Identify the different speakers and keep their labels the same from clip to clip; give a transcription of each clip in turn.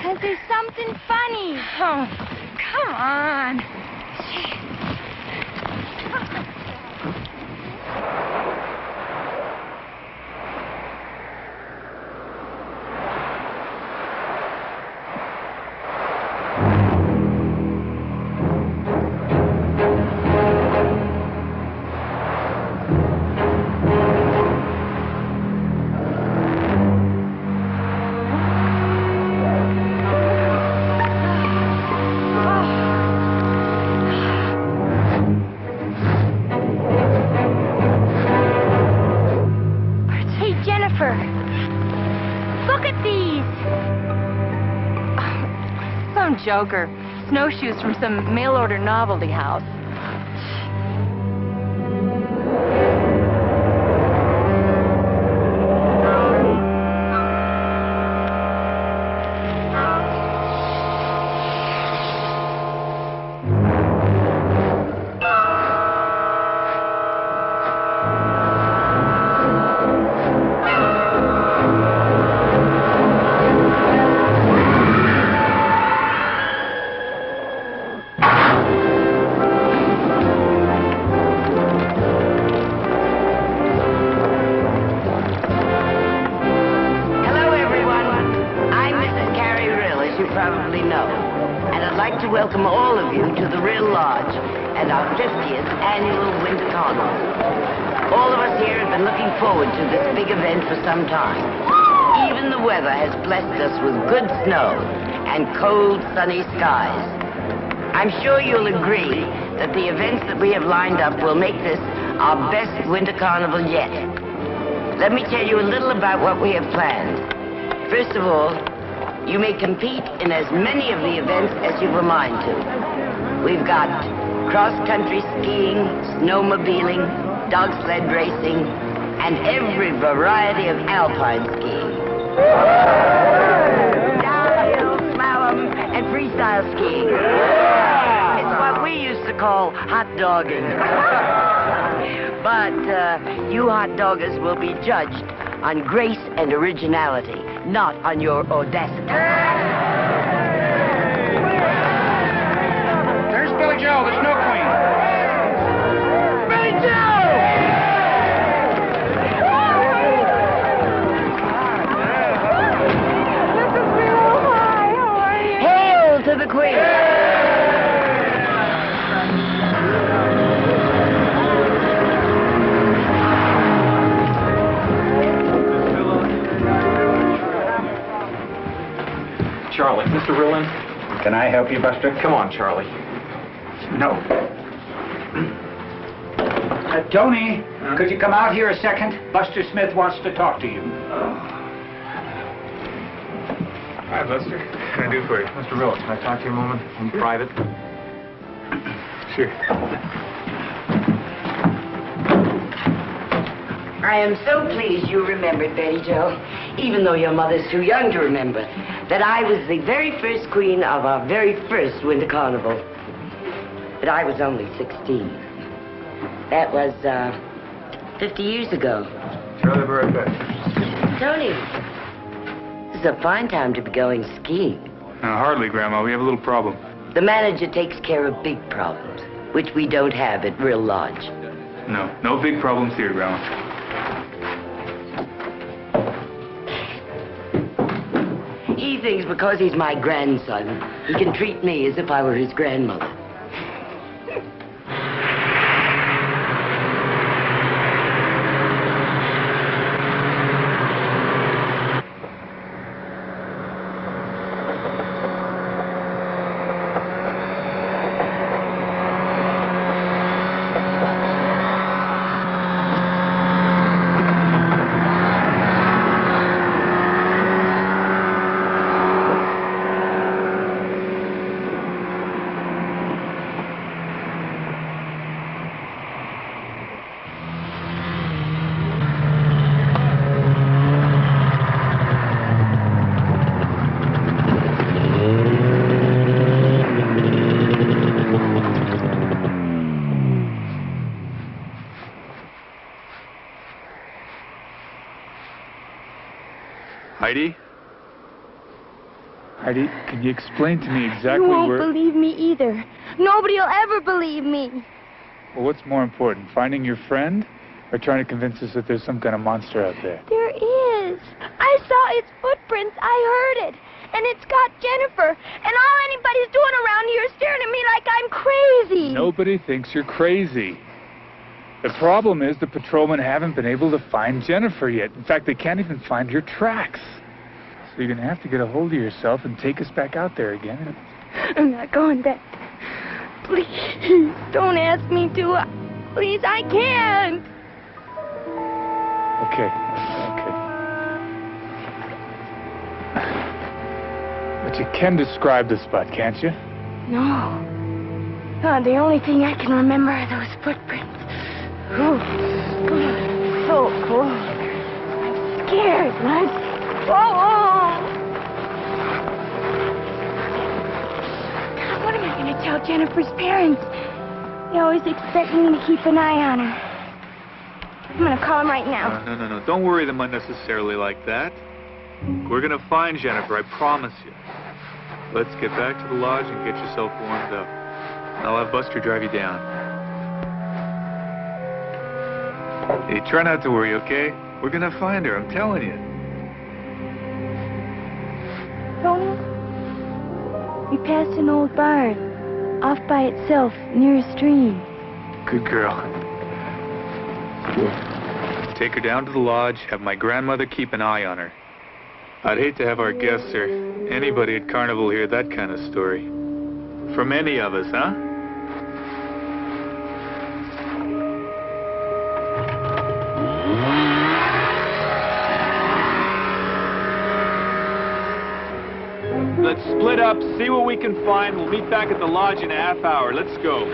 Speaker 1: Because there's something funny.
Speaker 2: Oh, come on. Joker. Snowshoes from some mail-order novelty house.
Speaker 3: Welcome all of you to the Real Lodge and our 50th annual Winter Carnival. All of us here have been looking forward to this big event for some time. Even the weather has blessed us with good snow and cold, sunny skies. I'm sure you'll agree that the events that we have lined up will make this our best Winter Carnival yet. Let me tell you a little about what we have planned. First of all, you may compete in as many of the events as you've a mind to. We've got cross-country skiing, snowmobiling, dog sled racing, and every variety of alpine skiing. Downhill, slalom, and freestyle skiing. It's what we used to call hot dogging. But you hot doggers will be judged on grace and originality, not on your audacity.
Speaker 4: There's Billy Joe, the Snow Queen.
Speaker 3: Billy Joe!
Speaker 2: This is real high. How are you?
Speaker 3: Hail to the Queen!
Speaker 4: Charlie, Mr. Rillin.
Speaker 5: Can I help you, Buster?
Speaker 4: Come on, Charlie.
Speaker 5: No. Tony, could you come out here a second? Buster Smith wants to talk to you.
Speaker 4: Hi, Buster. What can I do for you? Mr. Rillin, can I talk to you a moment in private? Sure.
Speaker 3: I am so pleased you remembered, Betty Jo, even though your mother's too young to remember, that I was the very first queen of our very first Winter Carnival. But I was only 16. That was, 50 years ago.
Speaker 4: Charlie, be right back.
Speaker 3: Tony, this is a fine time to be going skiing.
Speaker 4: Hardly, Grandma. We have a little problem.
Speaker 3: The manager takes care of big problems, which we don't have at Real Lodge.
Speaker 4: No big problems here, Grandma.
Speaker 3: He thinks because he's my grandson, he can treat me as if I were his grandmother.
Speaker 4: Heidi?
Speaker 6: Heidi, can you explain to me exactly
Speaker 1: You won't
Speaker 6: where...
Speaker 1: believe me either. Nobody will ever believe me.
Speaker 6: Well, what's more important, finding your friend or trying to convince us that there's some kind of monster out there?
Speaker 1: There is. I saw its footprints. I heard it. And it's got Jennifer. And all anybody's doing around here is staring at me like I'm crazy.
Speaker 6: Nobody thinks you're crazy. The problem is the patrolmen haven't been able to find Jennifer yet. In fact, they can't even find your tracks. So you're going to have to get a hold of yourself and take us back out there again.
Speaker 1: I'm not going back. Please, don't ask me to. Please, I can't.
Speaker 6: Okay. But you can describe the spot, can't you?
Speaker 1: No. God, the only thing I can remember are those footprints. Ooh, so cold. I'm scared, Bud. Oh! God, what am I going to tell Jennifer's parents? They always expect me to keep an eye on her. I'm going to call them right now.
Speaker 6: No. Don't worry them unnecessarily like that. We're going to find Jennifer, I promise you. Let's get back to the lodge and get yourself warmed up. I'll have Buster drive you down. Hey, try not to worry, okay? We're going to find her, I'm telling you.
Speaker 1: Tony, we passed an old barn, off by itself, near a stream.
Speaker 6: Good girl. Take her down to the lodge, have my grandmother keep an eye on her. I'd hate to have our guests or anybody at Carnival hear that kind of story. From any of us, huh?
Speaker 4: Let's split up, see what we can find. We'll meet back at the lodge in a half hour. Let's go.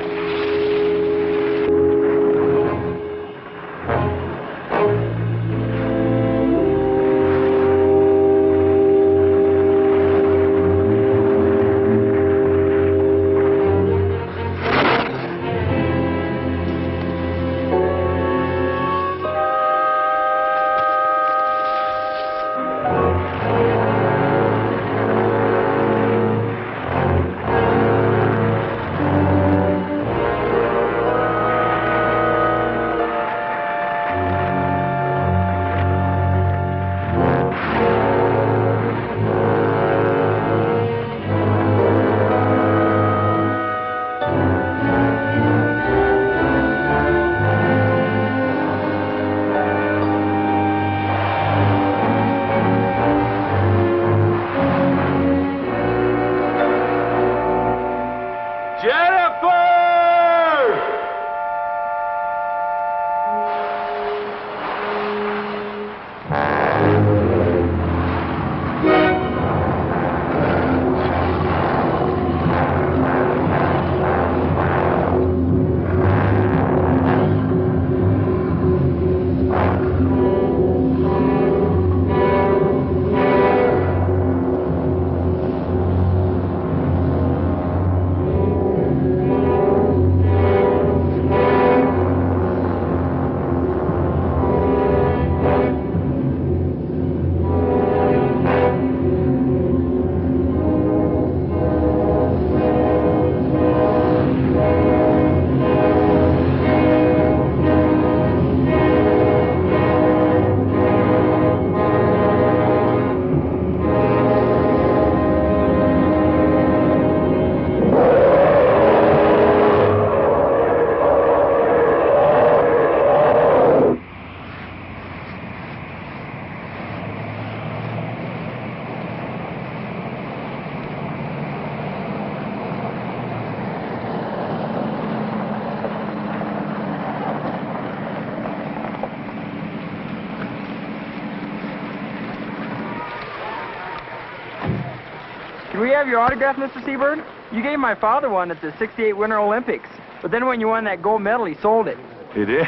Speaker 7: Can we have your autograph, Mr. Seabird? You gave my father one at the '68 Winter Olympics. But then when you won that gold medal, he sold it.
Speaker 4: He did?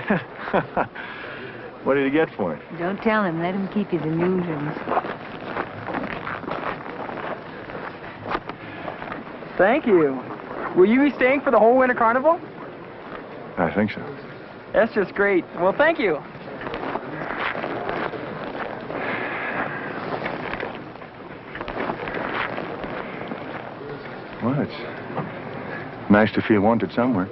Speaker 4: What did he get for it?
Speaker 2: Don't tell him. Let him keep his illusions.
Speaker 7: Thank you. Will you be staying for the whole Winter Carnival?
Speaker 4: I think so.
Speaker 7: That's just great. Well, thank you.
Speaker 8: Well, it's nice to feel wanted somewhere.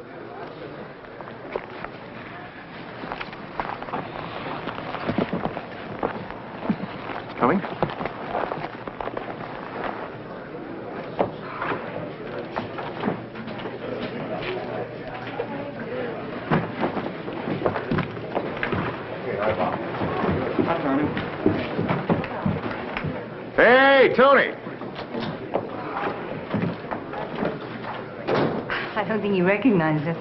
Speaker 8: Coming? Hey, Tony!
Speaker 2: I don't think he recognized us.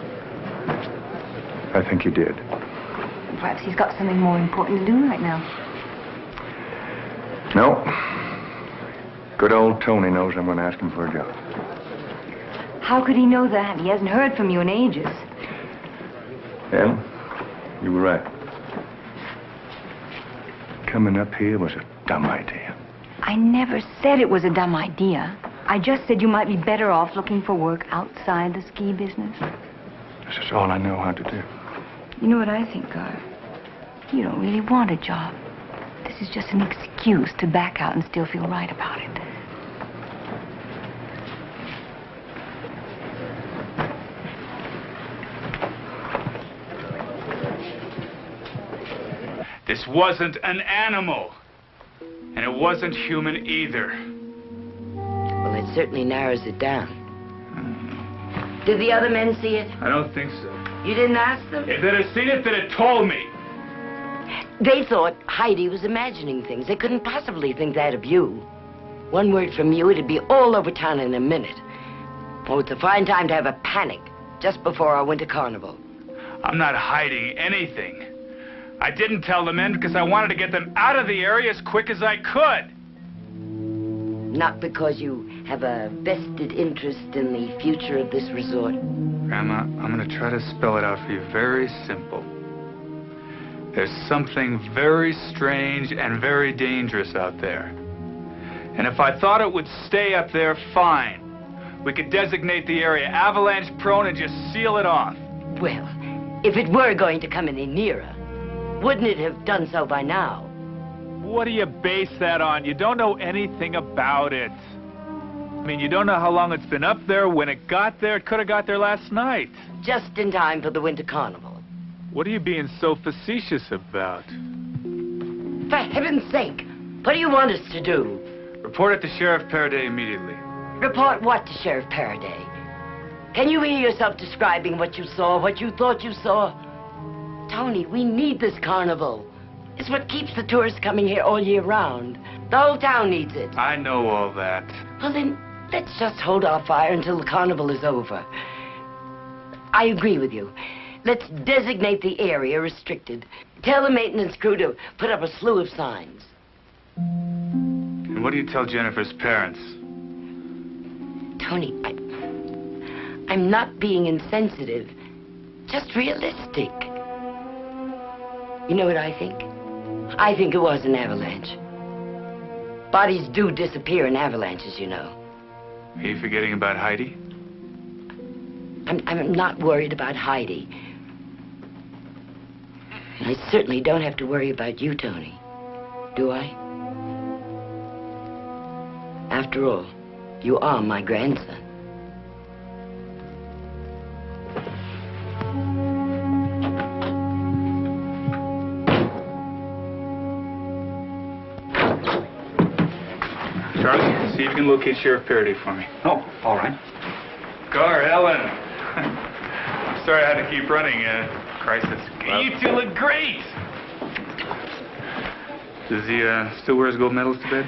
Speaker 8: I think you did.
Speaker 2: Perhaps he's got something more important to do right now.
Speaker 8: No. Good old Tony knows I'm going to ask him for a job.
Speaker 2: How could he know that? He hasn't heard from you in ages.
Speaker 8: Well, you were right. Coming up here was a dumb idea.
Speaker 2: I never said it was a dumb idea. I just said you might be better off looking for work outside the ski business.
Speaker 8: This is all I know how to do.
Speaker 2: You know what I think, Gar? You don't really want a job. This is just an excuse to back out and still feel right about it.
Speaker 6: This wasn't an animal. And it wasn't human either.
Speaker 3: Well, it certainly narrows it down. Did the other men see it?
Speaker 6: I don't think so.
Speaker 3: You didn't ask them?
Speaker 6: If they'd have seen it, they'd have told me.
Speaker 3: They thought Heidi was imagining things. They couldn't possibly think that of you. One word from you, it'd be all over town in a minute. Oh, it's a fine time to have a panic just before our winter carnival.
Speaker 6: I'm not hiding anything. I didn't tell the men because I wanted to get them out of the area as quick as I could.
Speaker 3: Not because you have a vested interest in the future of this resort.
Speaker 6: Grandma, I'm going to try to spell it out for you very simple. There's something very strange and very dangerous out there. And if I thought it would stay up there, fine. We could designate the area avalanche prone and just seal it off.
Speaker 3: Well, if it were going to come any nearer, wouldn't it have done so by now?
Speaker 6: What do you base that on? You don't know anything about it. I mean, you don't know how long it's been up there. When it got there, it could have got there last night.
Speaker 3: Just in time for the winter carnival.
Speaker 6: What are you being so facetious about?
Speaker 3: For heaven's sake, what do you want us to do?
Speaker 6: Report it to Sheriff Paraday immediately.
Speaker 3: Report what to Sheriff Paraday? Can you hear yourself describing what you saw, what you thought you saw? Tony, we need this carnival. It's what keeps the tourists coming here all year round. The whole town needs it.
Speaker 6: I know all that.
Speaker 3: Well, then, let's just hold our fire until the carnival is over. I agree with you. Let's designate the area restricted. Tell the maintenance crew to put up a slew of signs.
Speaker 6: And what do you tell Jennifer's parents?
Speaker 3: Tony, I'm not being insensitive, just realistic. You know what I think? I think it was an avalanche. Bodies do disappear in avalanches, you know.
Speaker 6: Are you forgetting about Heidi?
Speaker 3: I'm not worried about Heidi. And I certainly don't have to worry about you, Tony. Do I? After all, you are my grandson.
Speaker 6: Charlie, see if you can locate Sheriff Paraday for me.
Speaker 5: Oh, all right.
Speaker 6: Gar, Ellen. I'm sorry I had to keep running. Crisis. You two look great. Does he still wear his gold medals to bed?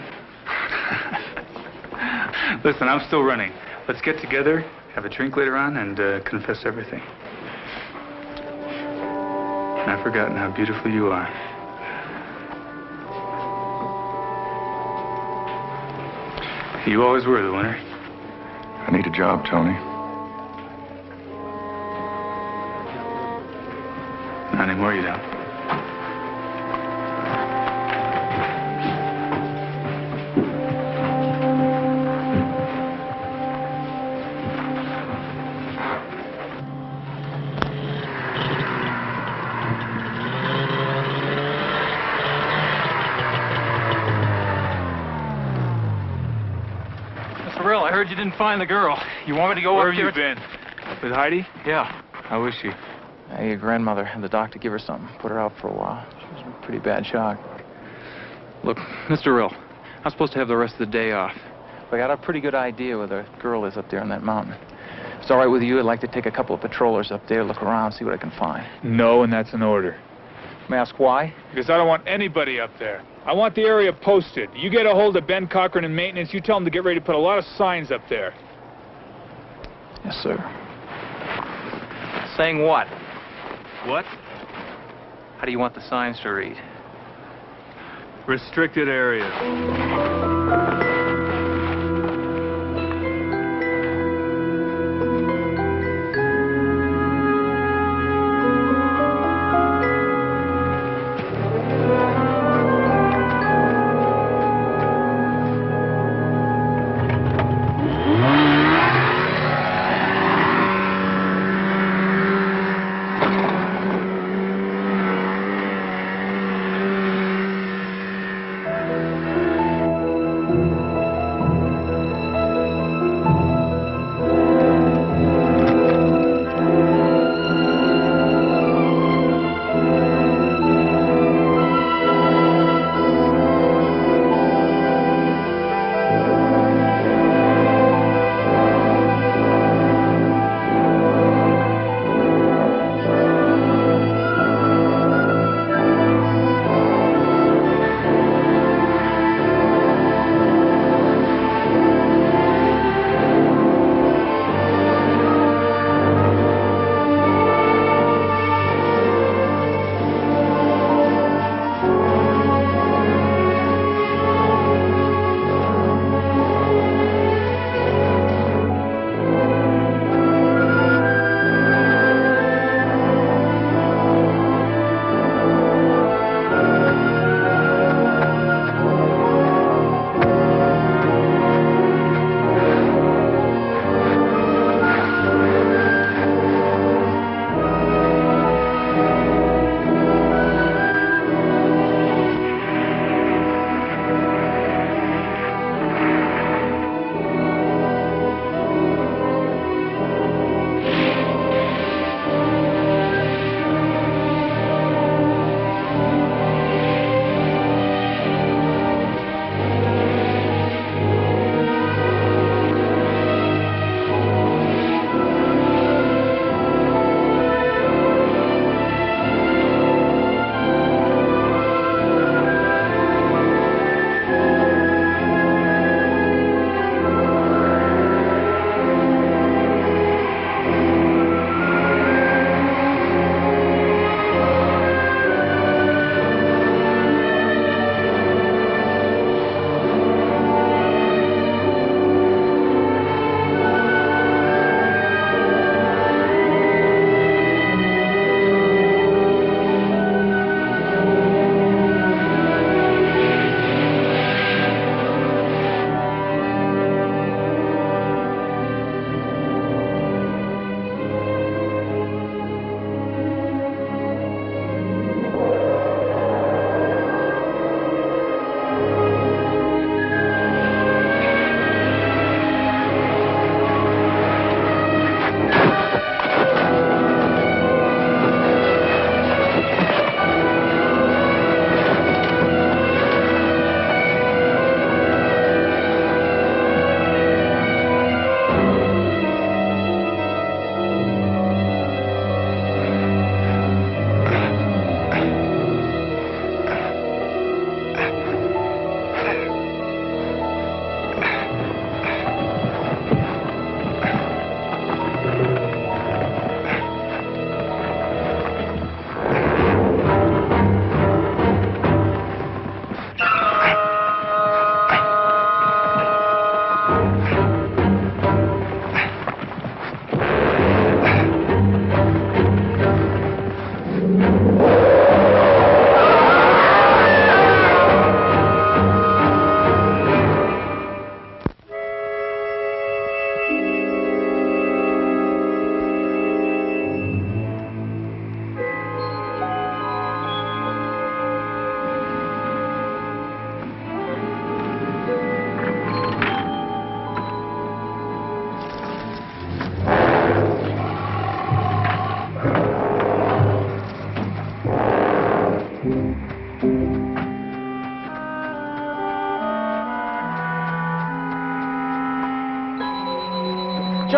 Speaker 6: Listen, I'm still running. Let's get together, have a drink later on, and confess everything. I've forgotten how beautiful you are. You always were the winner.
Speaker 8: I need a job, Tony.
Speaker 6: Not anymore, you don't.
Speaker 4: heard you didn't find the girl. You want me to go
Speaker 6: Where
Speaker 4: up
Speaker 6: have
Speaker 4: there?
Speaker 6: you been? With Heidi?
Speaker 4: Yeah.
Speaker 6: How is she?
Speaker 4: Hey, your grandmother had the doctor give her something. Put her out for a while. She was in pretty bad shock. Look, Mr. Rill, I'm supposed to have the rest of the day off. But I got a pretty good idea where the girl is up there on that mountain. If it's all right with you, I'd like to take a couple of patrollers up there, look around, see what I can find.
Speaker 6: No, and that's an order.
Speaker 4: May I ask why?
Speaker 6: Because I don't want anybody up there. I want the area posted. You get a hold of Ben Cochran in maintenance, you tell him to get ready to put a lot of signs up there.
Speaker 4: Yes, sir. Saying what?
Speaker 6: What?
Speaker 4: How do you want the signs to read?
Speaker 6: Restricted areas.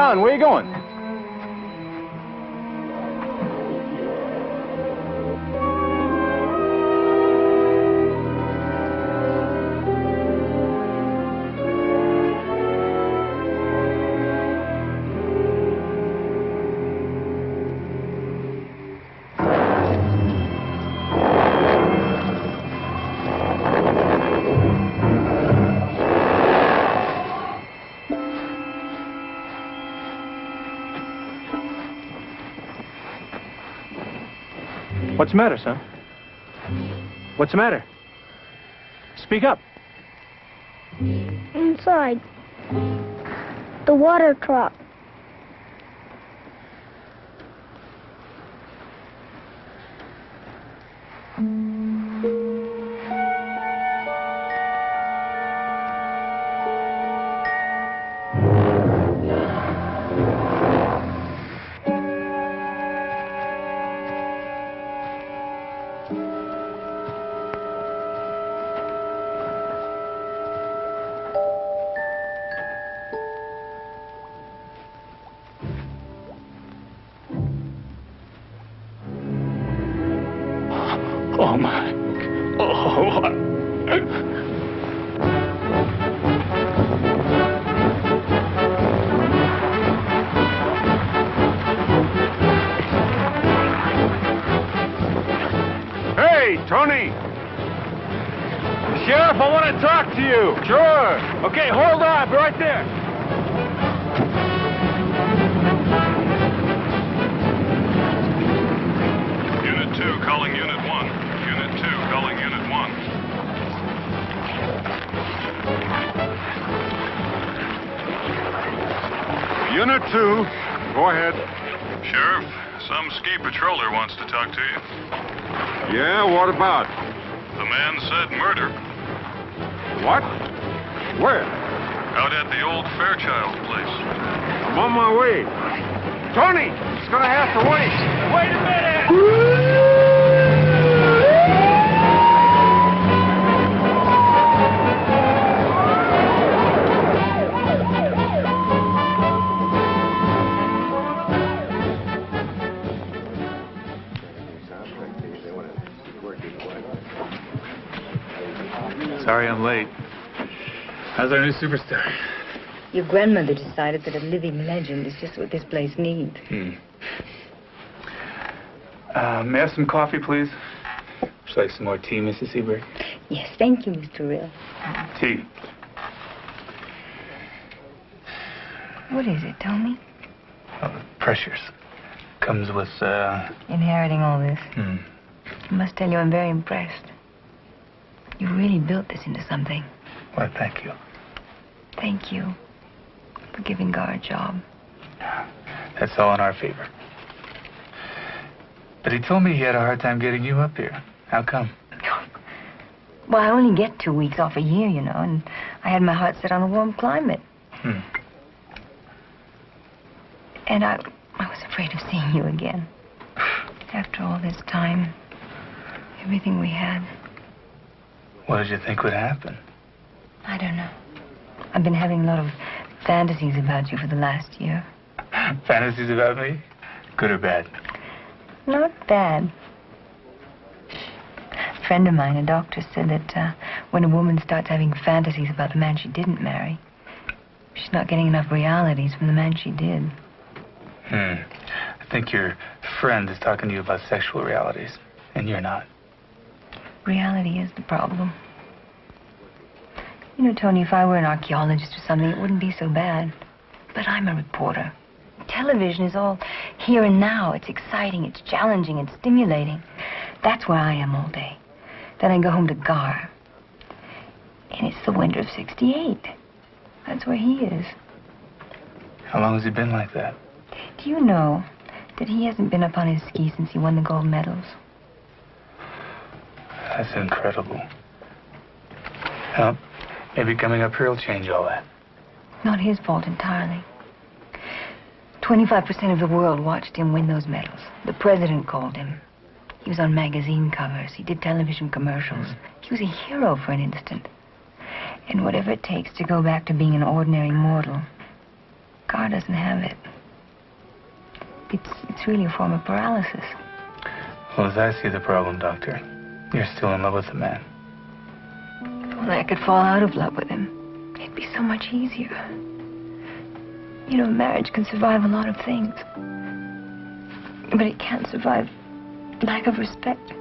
Speaker 9: on. Where you going?
Speaker 10: What's the matter, son? What's the matter? Speak up.
Speaker 1: Inside. The water truck.
Speaker 6: Oh, my. Oh,
Speaker 8: Hey, Tony!
Speaker 10: Sheriff, I want to talk to you.
Speaker 8: Sure.
Speaker 10: Okay, hold on. I'll be right there.
Speaker 11: Unit 2 calling Unit 1. Unit 2 calling Unit 1.
Speaker 8: Unit 2, go ahead.
Speaker 11: Sheriff, some ski patroller wants to talk to you.
Speaker 8: Yeah, what about?
Speaker 11: The man said murder.
Speaker 8: What? Where?
Speaker 11: Out at the old Fairchild place.
Speaker 8: I'm on my way. Tony, it's gonna have to wait.
Speaker 10: Wait a minute!
Speaker 6: sorry I'm late. How's our new superstar?
Speaker 2: Your grandmother decided that a living legend is just what this place needs.
Speaker 6: May I have some coffee, please? Would you like some more tea, Mrs. Seberg?
Speaker 2: Yes, thank you, Mr. Rill.
Speaker 6: Tea.
Speaker 2: What is it, tell me?
Speaker 6: Oh, pressures. Comes with,
Speaker 2: Inheriting all this. I must tell you, I'm very impressed. You really built this into something.
Speaker 6: Why, thank you.
Speaker 2: Thank you for giving Gar a job.
Speaker 6: That's all in our favor. But he told me he had a hard time getting you up here. How come?
Speaker 2: Well, I only get 2 weeks off a year, you know, and I had my heart set on a warm climate. And I was afraid of seeing you again. After all this time, everything we had.
Speaker 6: What did you think would happen?
Speaker 2: I don't know. I've been having a lot of fantasies about you for the last year.
Speaker 6: Fantasies about me? Good or bad?
Speaker 2: Not bad. A friend of mine, a doctor, said that when a woman starts having fantasies about the man she didn't marry, she's not getting enough realities from the man she did.
Speaker 6: I think your friend is talking to you about sexual realities, and you're not.
Speaker 2: Reality is the problem. You know, Tony, if I were an archaeologist or something, it wouldn't be so bad. But I'm a reporter. Television is all here and now. It's exciting, it's challenging, it's stimulating. That's where I am all day. Then I go home to Gar. And it's the winter of '68. That's where he is.
Speaker 6: How long has he been like that?
Speaker 2: Do you know that he hasn't been up on his skis since he won the gold medals?
Speaker 6: That's incredible. Well, maybe coming up here will change all that.
Speaker 2: Not his fault entirely. 25% of the world watched him win those medals. The president called him. He was on magazine covers. He did television commercials. He was a hero for an instant. And whatever it takes to go back to being an ordinary mortal, Gar doesn't have it. It's really a form of paralysis.
Speaker 6: Well, as I see the problem, Doctor, you're still in love with the man.
Speaker 2: Well, I could fall out of love with him. It'd be so much easier. You know, marriage can survive a lot of things. But it can't survive lack of respect.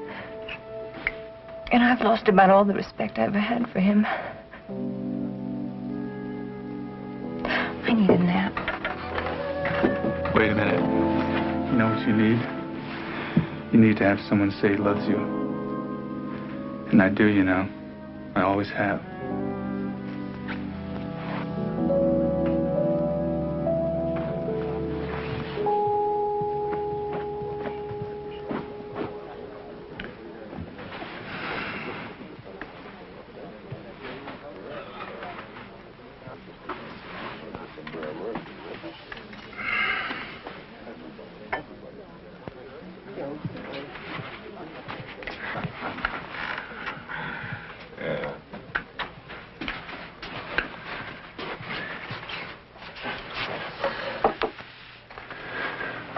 Speaker 2: And I've lost about all the respect I ever had for him. I need a nap.
Speaker 6: Wait a minute. You know what you need? You need to have someone say he loves you. And I do, you know. I always have.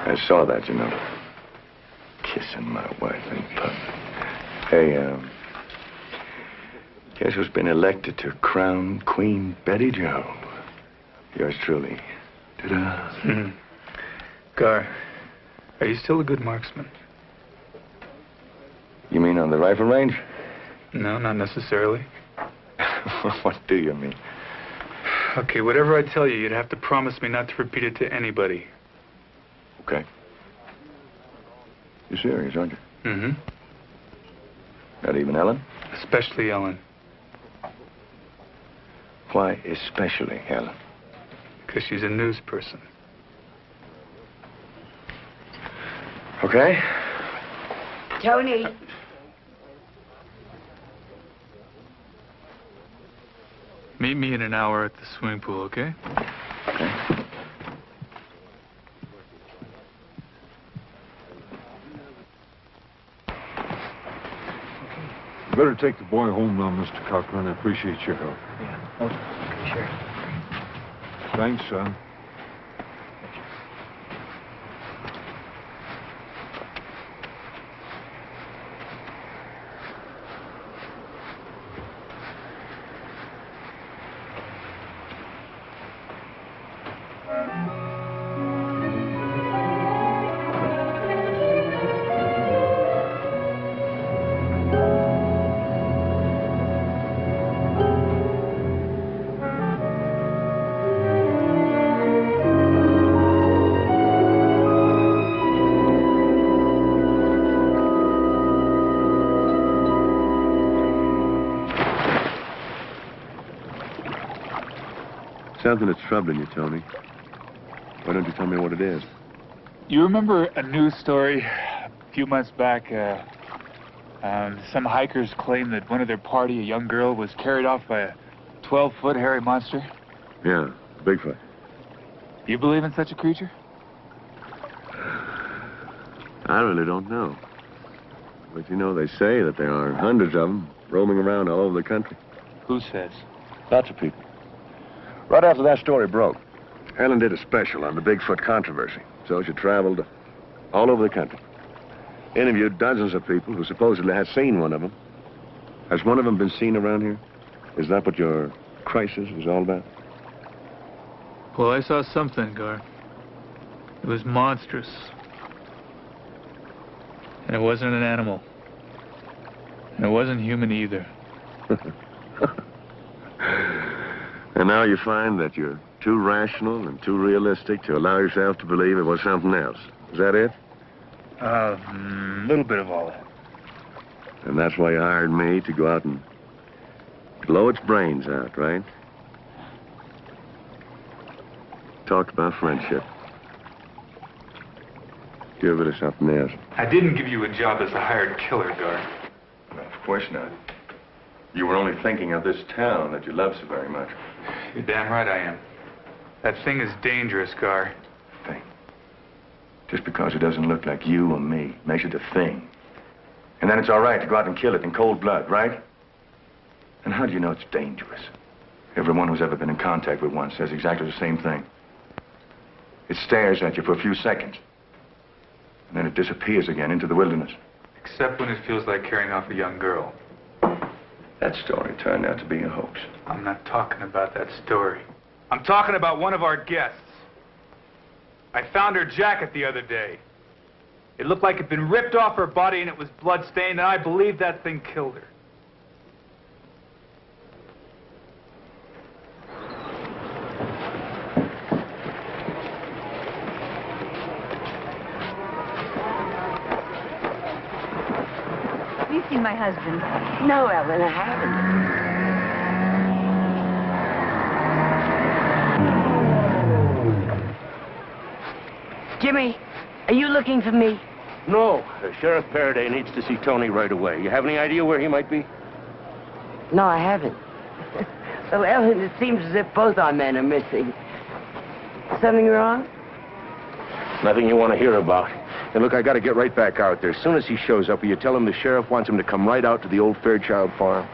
Speaker 8: I saw that, you know. Kissing my wife in public. Hey, guess who's been elected to crown Queen Betty Joe? Yours truly. Ta-da.
Speaker 6: Gar, are you still a good marksman?
Speaker 8: You mean on the rifle range?
Speaker 6: No, not necessarily.
Speaker 8: What do you mean?
Speaker 6: Okay, whatever I tell you, you'd have to promise me not to repeat it to anybody.
Speaker 8: Okay. You're serious, aren't you?
Speaker 6: Mm-hmm.
Speaker 8: Not even Ellen?
Speaker 6: Especially Ellen.
Speaker 8: Why especially Ellen?
Speaker 6: Because she's a news person.
Speaker 8: Okay.
Speaker 3: Tony.
Speaker 6: Meet me in an hour at the swimming pool, okay?
Speaker 8: Okay.
Speaker 9: You better take the boy home now, Mr. Cochran. I appreciate your help.
Speaker 7: Yeah. Okay, sure.
Speaker 9: Thanks, son.
Speaker 8: Something that's troubling you, Tony. Why don't you tell me what it is?
Speaker 6: You remember a news story a few months back? Some hikers claimed that one of their party, a young girl, was carried off by a 12-foot hairy monster.
Speaker 8: Yeah, Bigfoot.
Speaker 6: Do you believe in such a creature?
Speaker 8: I really don't know. But you know, they say that there are hundreds of them roaming around all over the country.
Speaker 6: Who says?
Speaker 8: Lots of people. Right after that story broke, Ellen did a special on the Bigfoot controversy. So she traveled all over the country. Interviewed dozens of people who supposedly had seen one of them. Has one of them been seen around here? Is that what your crisis is all about?
Speaker 6: Well, I saw something, Gar. It was monstrous. And it wasn't an animal. And it wasn't human either.
Speaker 8: And now you find that you're too rational and too realistic to allow yourself to believe it was something else. Is that it?
Speaker 6: A little bit of all that.
Speaker 8: And that's why you hired me to go out and blow its brains out, right? Talked about friendship. Give it or something else.
Speaker 6: I didn't give you a job as a hired killer, Gar.
Speaker 8: No, of course not. You were only thinking of this town that you love so very much.
Speaker 6: You're damn right I am. That thing is dangerous, Gar.
Speaker 8: Thing. Just because it doesn't look like you or me makes it a thing. And then it's all right to go out and kill it in cold blood, right? And how do you know it's dangerous? Everyone who's ever been in contact with one says exactly the same thing. It stares at you for a few seconds. And then it disappears again into the wilderness.
Speaker 6: Except when it feels like carrying off a young girl.
Speaker 8: That story turned out to be a hoax.
Speaker 6: I'm not talking about that story. I'm talking about one of our guests. I found her jacket the other day. It looked like it'd been ripped off her body and it was blood-stained, and I believe that thing killed her.
Speaker 2: Have you seen my husband?
Speaker 3: No, Ellen, I haven't. Jimmy, are you looking for me?
Speaker 10: No. Sheriff Faraday needs to see Tony right away. You have any idea where he might be?
Speaker 3: No, I haven't. Well, Ellen, it seems as if both our men are missing. Something wrong?
Speaker 10: Nothing you want to hear about. And look, I got to get right back out there. As soon as he shows up, will you tell him the sheriff wants him to come right out to the old Fairchild farm?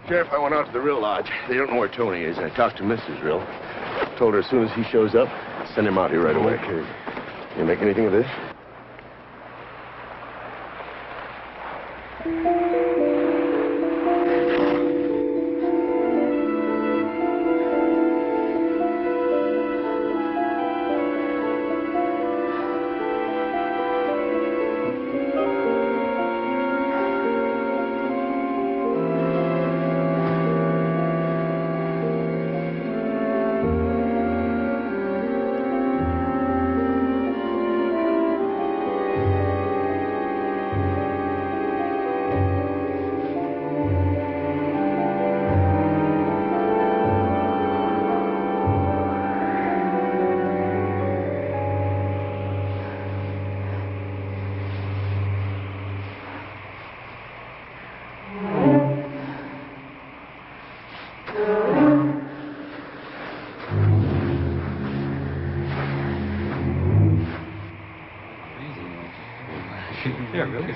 Speaker 10: Sheriff, I went out to the Rill Lodge. They don't know where Tony is. I talked to Mrs. Rill. Told her as soon as he shows up, send him out here right away. Okay. You make anything of this?
Speaker 6: Yeah, really.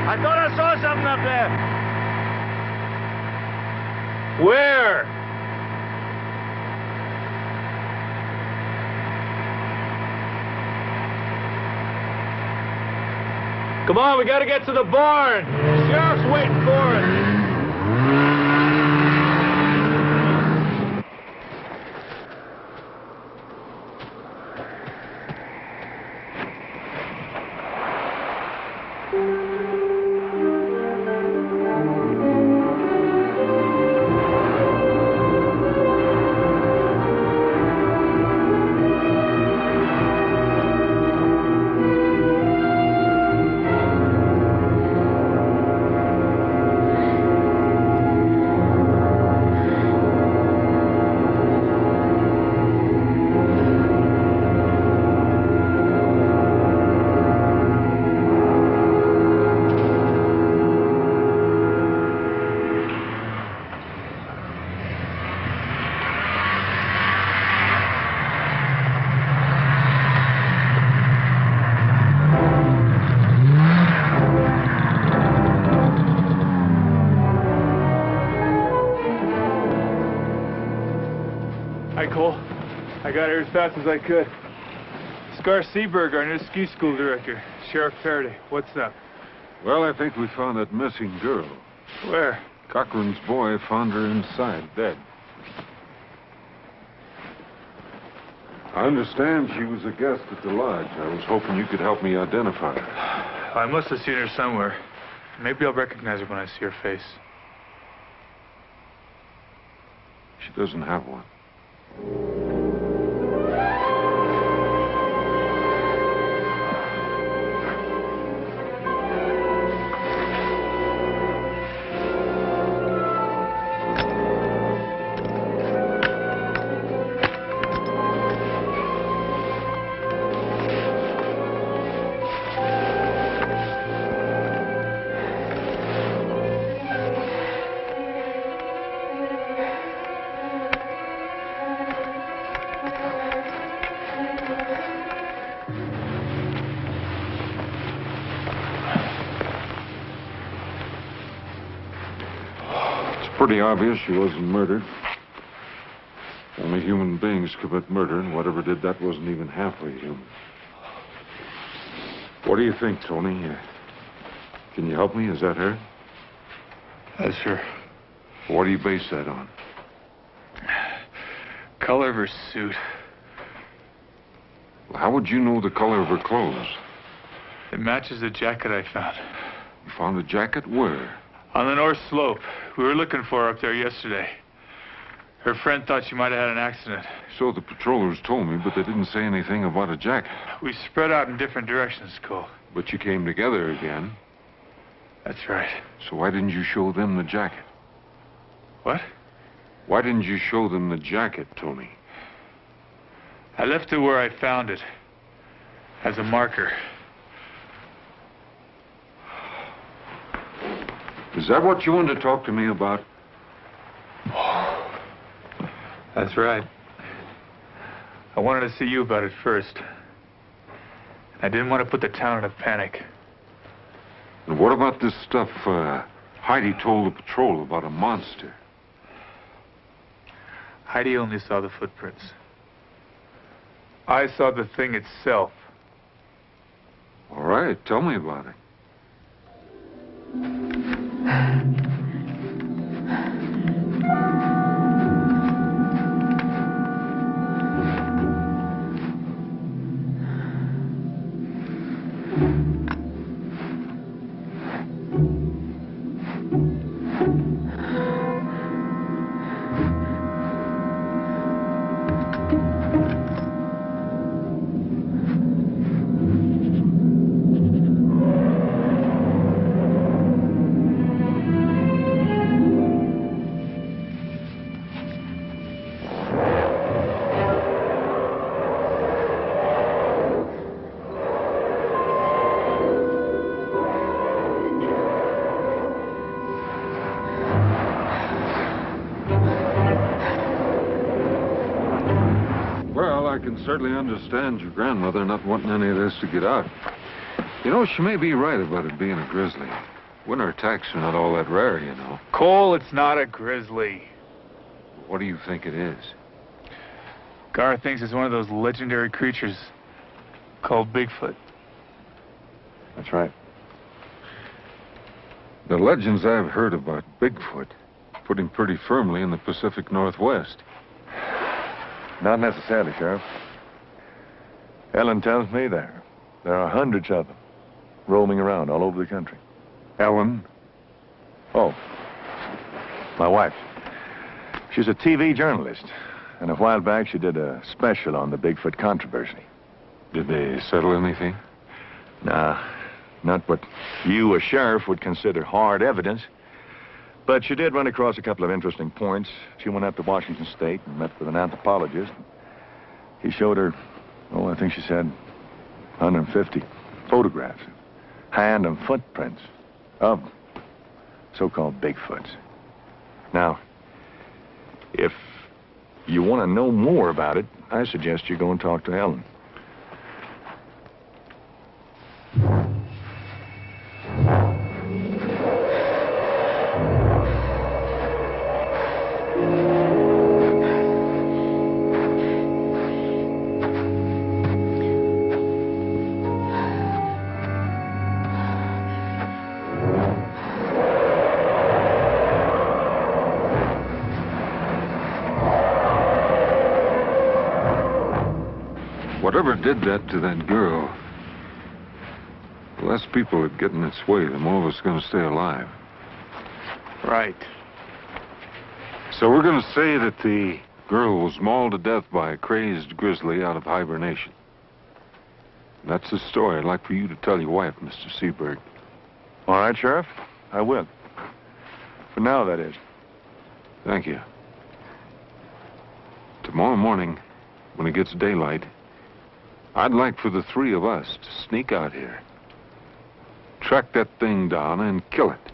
Speaker 10: I thought I saw something up there.
Speaker 6: Where? Come on, we gotta get to the barn. The sheriff's waiting for us. got here as fast as I could. Scar Seaberg, our new ski school director. Sheriff Faraday, what's up?
Speaker 9: Well, I think we found that missing girl.
Speaker 6: Where?
Speaker 9: Cochran's boy found her inside, dead. I understand she was a guest at the lodge. I was hoping you could help me identify her.
Speaker 6: I must have seen her somewhere. Maybe I'll recognize her when I see her face.
Speaker 9: She doesn't have one. Pretty obvious she wasn't murdered. Only human beings commit murder, and whatever did that wasn't even halfway human. What do you think, Tony? Can you help me? Is that her?
Speaker 6: That's her.
Speaker 9: What do you base that on?
Speaker 6: Color of her suit.
Speaker 9: Well, how would you know the color of her clothes?
Speaker 6: It matches the jacket I found.
Speaker 9: You found the jacket where?
Speaker 6: On the north slope. We were looking for her up there yesterday. Her friend thought she might have had an accident.
Speaker 9: So the patrollers told me, but they didn't say anything about a jacket.
Speaker 6: We spread out in different directions, Cole.
Speaker 9: But you came together again.
Speaker 6: That's right.
Speaker 9: So why didn't you show them the jacket?
Speaker 6: What?
Speaker 9: Why didn't you show them the jacket, Tony?
Speaker 6: I left it where I found it. As a marker.
Speaker 9: Is that what you wanted to talk to me about?
Speaker 6: That's right. I wanted to see you about it first. I didn't want to put the town in a panic.
Speaker 9: And what about this stuff Heidi told the patrol about a monster?
Speaker 6: Heidi only saw the footprints. I saw the thing itself.
Speaker 9: All right, tell me about it. I can certainly understand your grandmother not wanting any of this to get out. You know, she may be right about it being a grizzly. Winter attacks are not all that rare, you know.
Speaker 6: Cole, it's not a grizzly.
Speaker 9: What do you think it is?
Speaker 6: Gar thinks it's one of those legendary creatures called Bigfoot.
Speaker 8: That's right.
Speaker 9: The legends I've heard about Bigfoot put him pretty firmly in the Pacific Northwest.
Speaker 8: Not necessarily, Sheriff. Ellen tells me there are hundreds of them roaming around all over the country.
Speaker 9: Ellen?
Speaker 8: Oh, my wife. She's a TV journalist. And a while back, she did a special on the Bigfoot controversy.
Speaker 9: Did they settle anything?
Speaker 8: Nah, not what you, a sheriff, would consider hard evidence. But she did run across a couple of interesting points. She went up to Washington State and met with an anthropologist. He showed her, I think she said 150 photographs, hand and footprints of so-called Bigfoots. Now, if you want to know more about it, I suggest you go and talk to Ellen.
Speaker 9: Whatever did that to that girl, the less people that get in its way, the more of us are going to stay alive.
Speaker 6: Right.
Speaker 9: So we're going to say that the girl was mauled to death by a crazed grizzly out of hibernation. That's the story I'd like for you to tell your wife, Mr. Seberg.
Speaker 8: All right, Sheriff. I will. For now, that is.
Speaker 9: Thank you. Tomorrow morning, when it gets daylight, I'd like for the three of us to sneak out here, track that thing down, and kill it.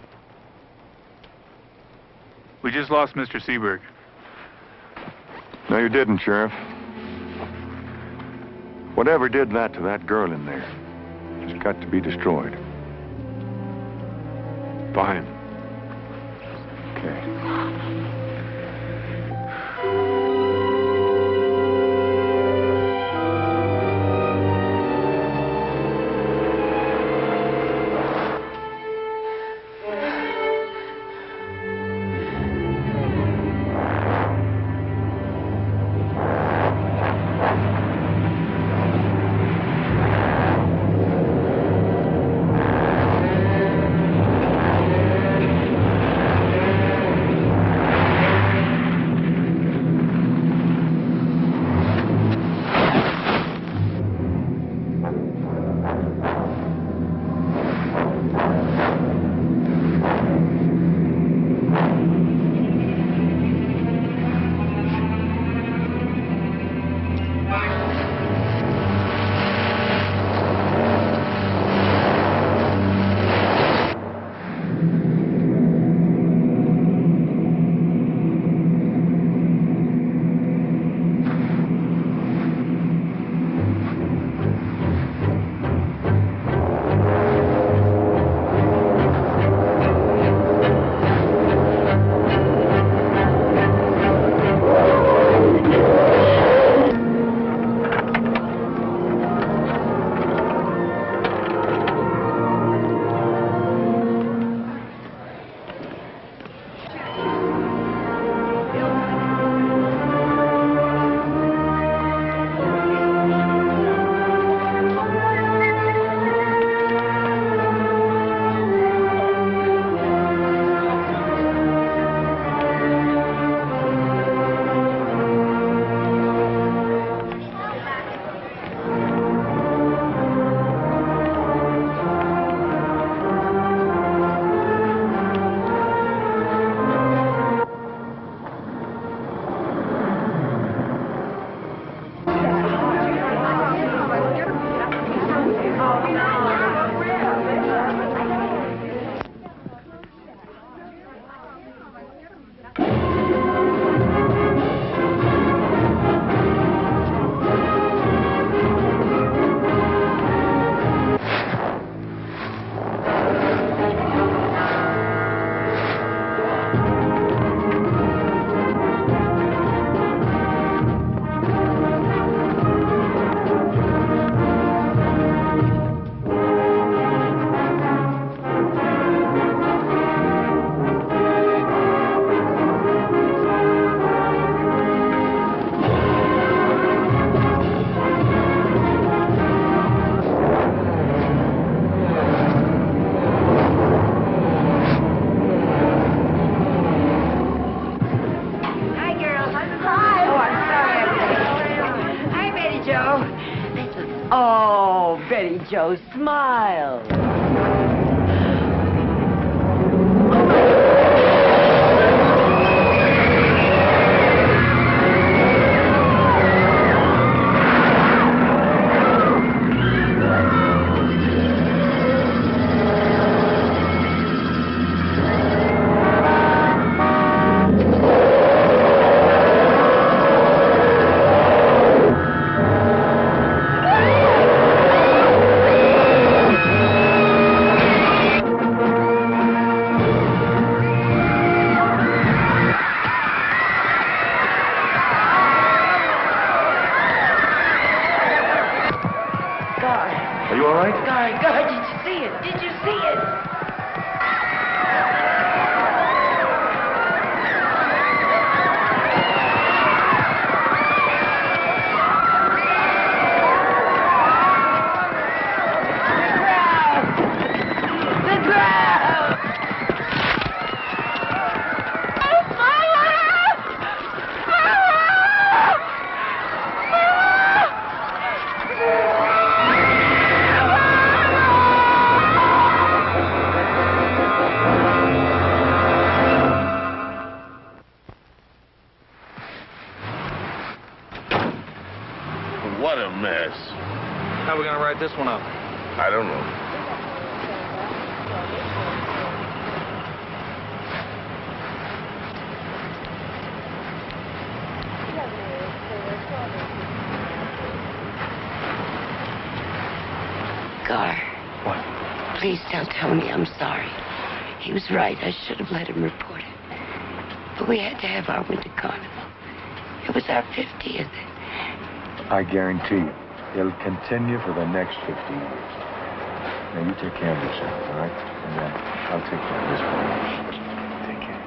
Speaker 6: We just lost Mr. Seberg.
Speaker 8: No, you didn't, Sheriff. Whatever did that to that girl in there has got to be destroyed.
Speaker 9: Fine.
Speaker 8: Okay.
Speaker 3: Oh, Betty Jo, smile.
Speaker 8: Are you all right?
Speaker 3: God, did you see it? Did you see it?
Speaker 4: this one up?
Speaker 10: I don't know.
Speaker 3: Gar.
Speaker 10: What?
Speaker 3: Please don't tell me I'm sorry. He was right. I should have let him report it. But we had to have our winter carnival. It was our 50th.
Speaker 12: I guarantee you, it'll continue for the next 50 years. Now, you take care of yourself, all right? And I'll take care of this for you. Take care.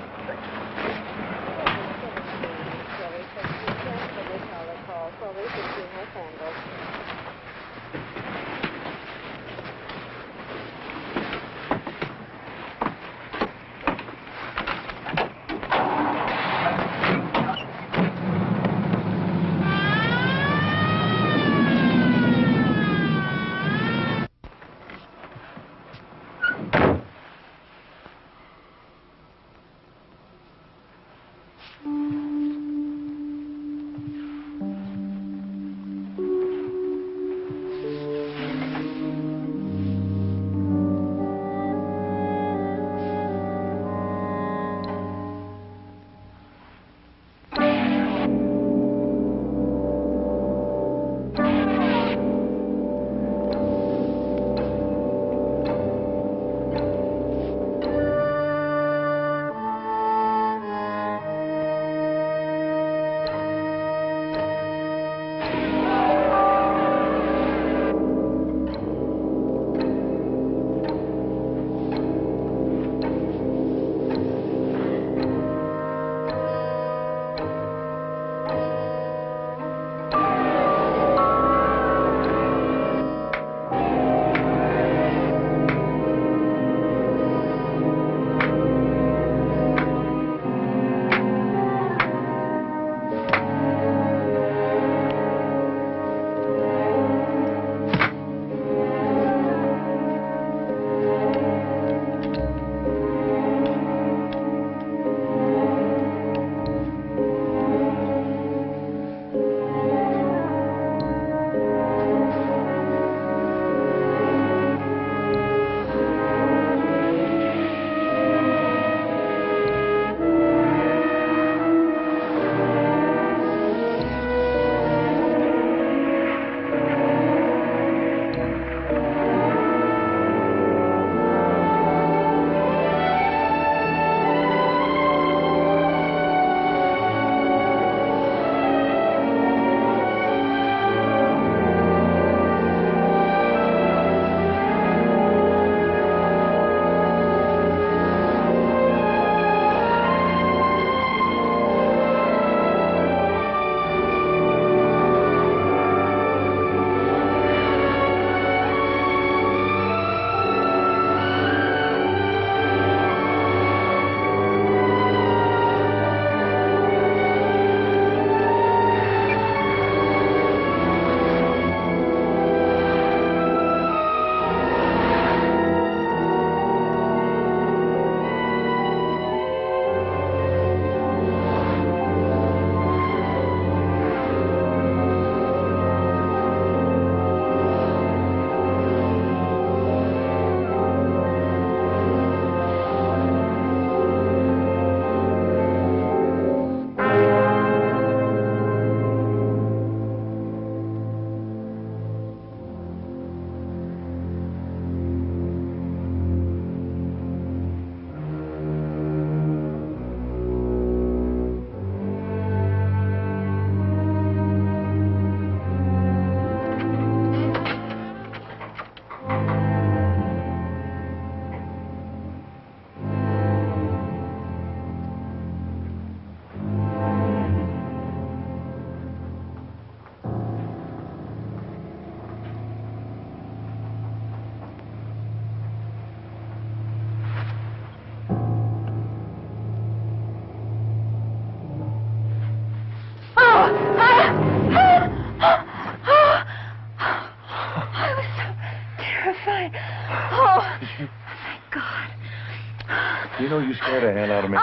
Speaker 12: You know you scared the hell out of me.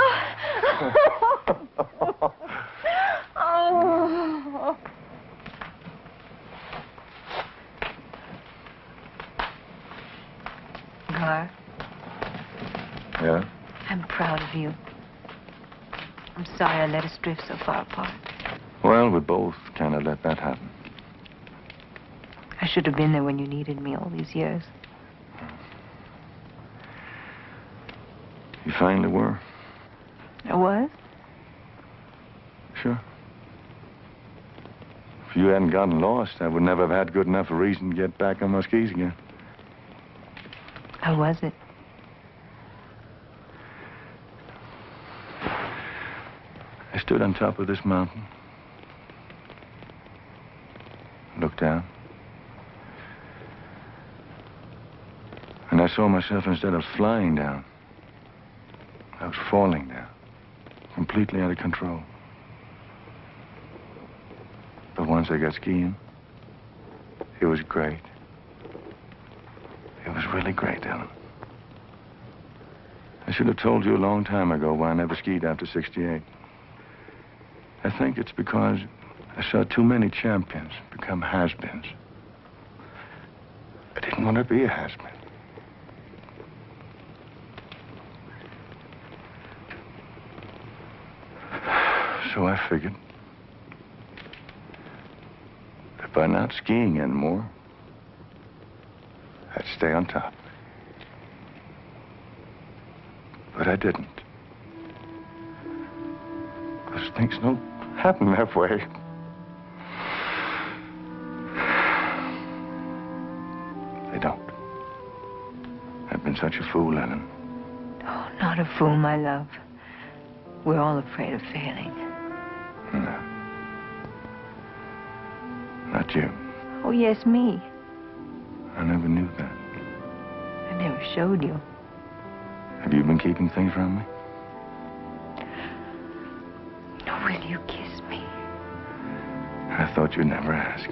Speaker 2: car.
Speaker 12: Yeah?
Speaker 2: I'm proud of you. I'm sorry I let us drift so far apart.
Speaker 12: Well, we both kind of let that happen.
Speaker 2: I should have been there when you needed me all these years.
Speaker 12: You finally were?
Speaker 2: I was?
Speaker 12: Sure. If you hadn't gotten lost, I would never have had good enough a reason to get back on my skis again.
Speaker 2: How was it?
Speaker 12: I stood on top of this mountain, looked down, and I saw myself, instead of flying down, I was falling down, completely out of control. But once I got skiing, it was great. It was really great, Ellen. I should have told you a long time ago why I never skied after 68. I think it's because I saw too many champions become has-beens. I didn't want to be a has-been. So I figured that by not skiing anymore, I'd stay on top. But I didn't. Because things don't happen that way. They don't. I've been such a fool, Ellen.
Speaker 2: Oh, not a fool, my love. We're all afraid of failing.
Speaker 12: No. Not you.
Speaker 2: Oh, yes, me.
Speaker 12: I never knew that.
Speaker 2: I never showed you.
Speaker 12: Have you been keeping things from me?
Speaker 2: Will you kiss me?
Speaker 12: I thought you'd never ask.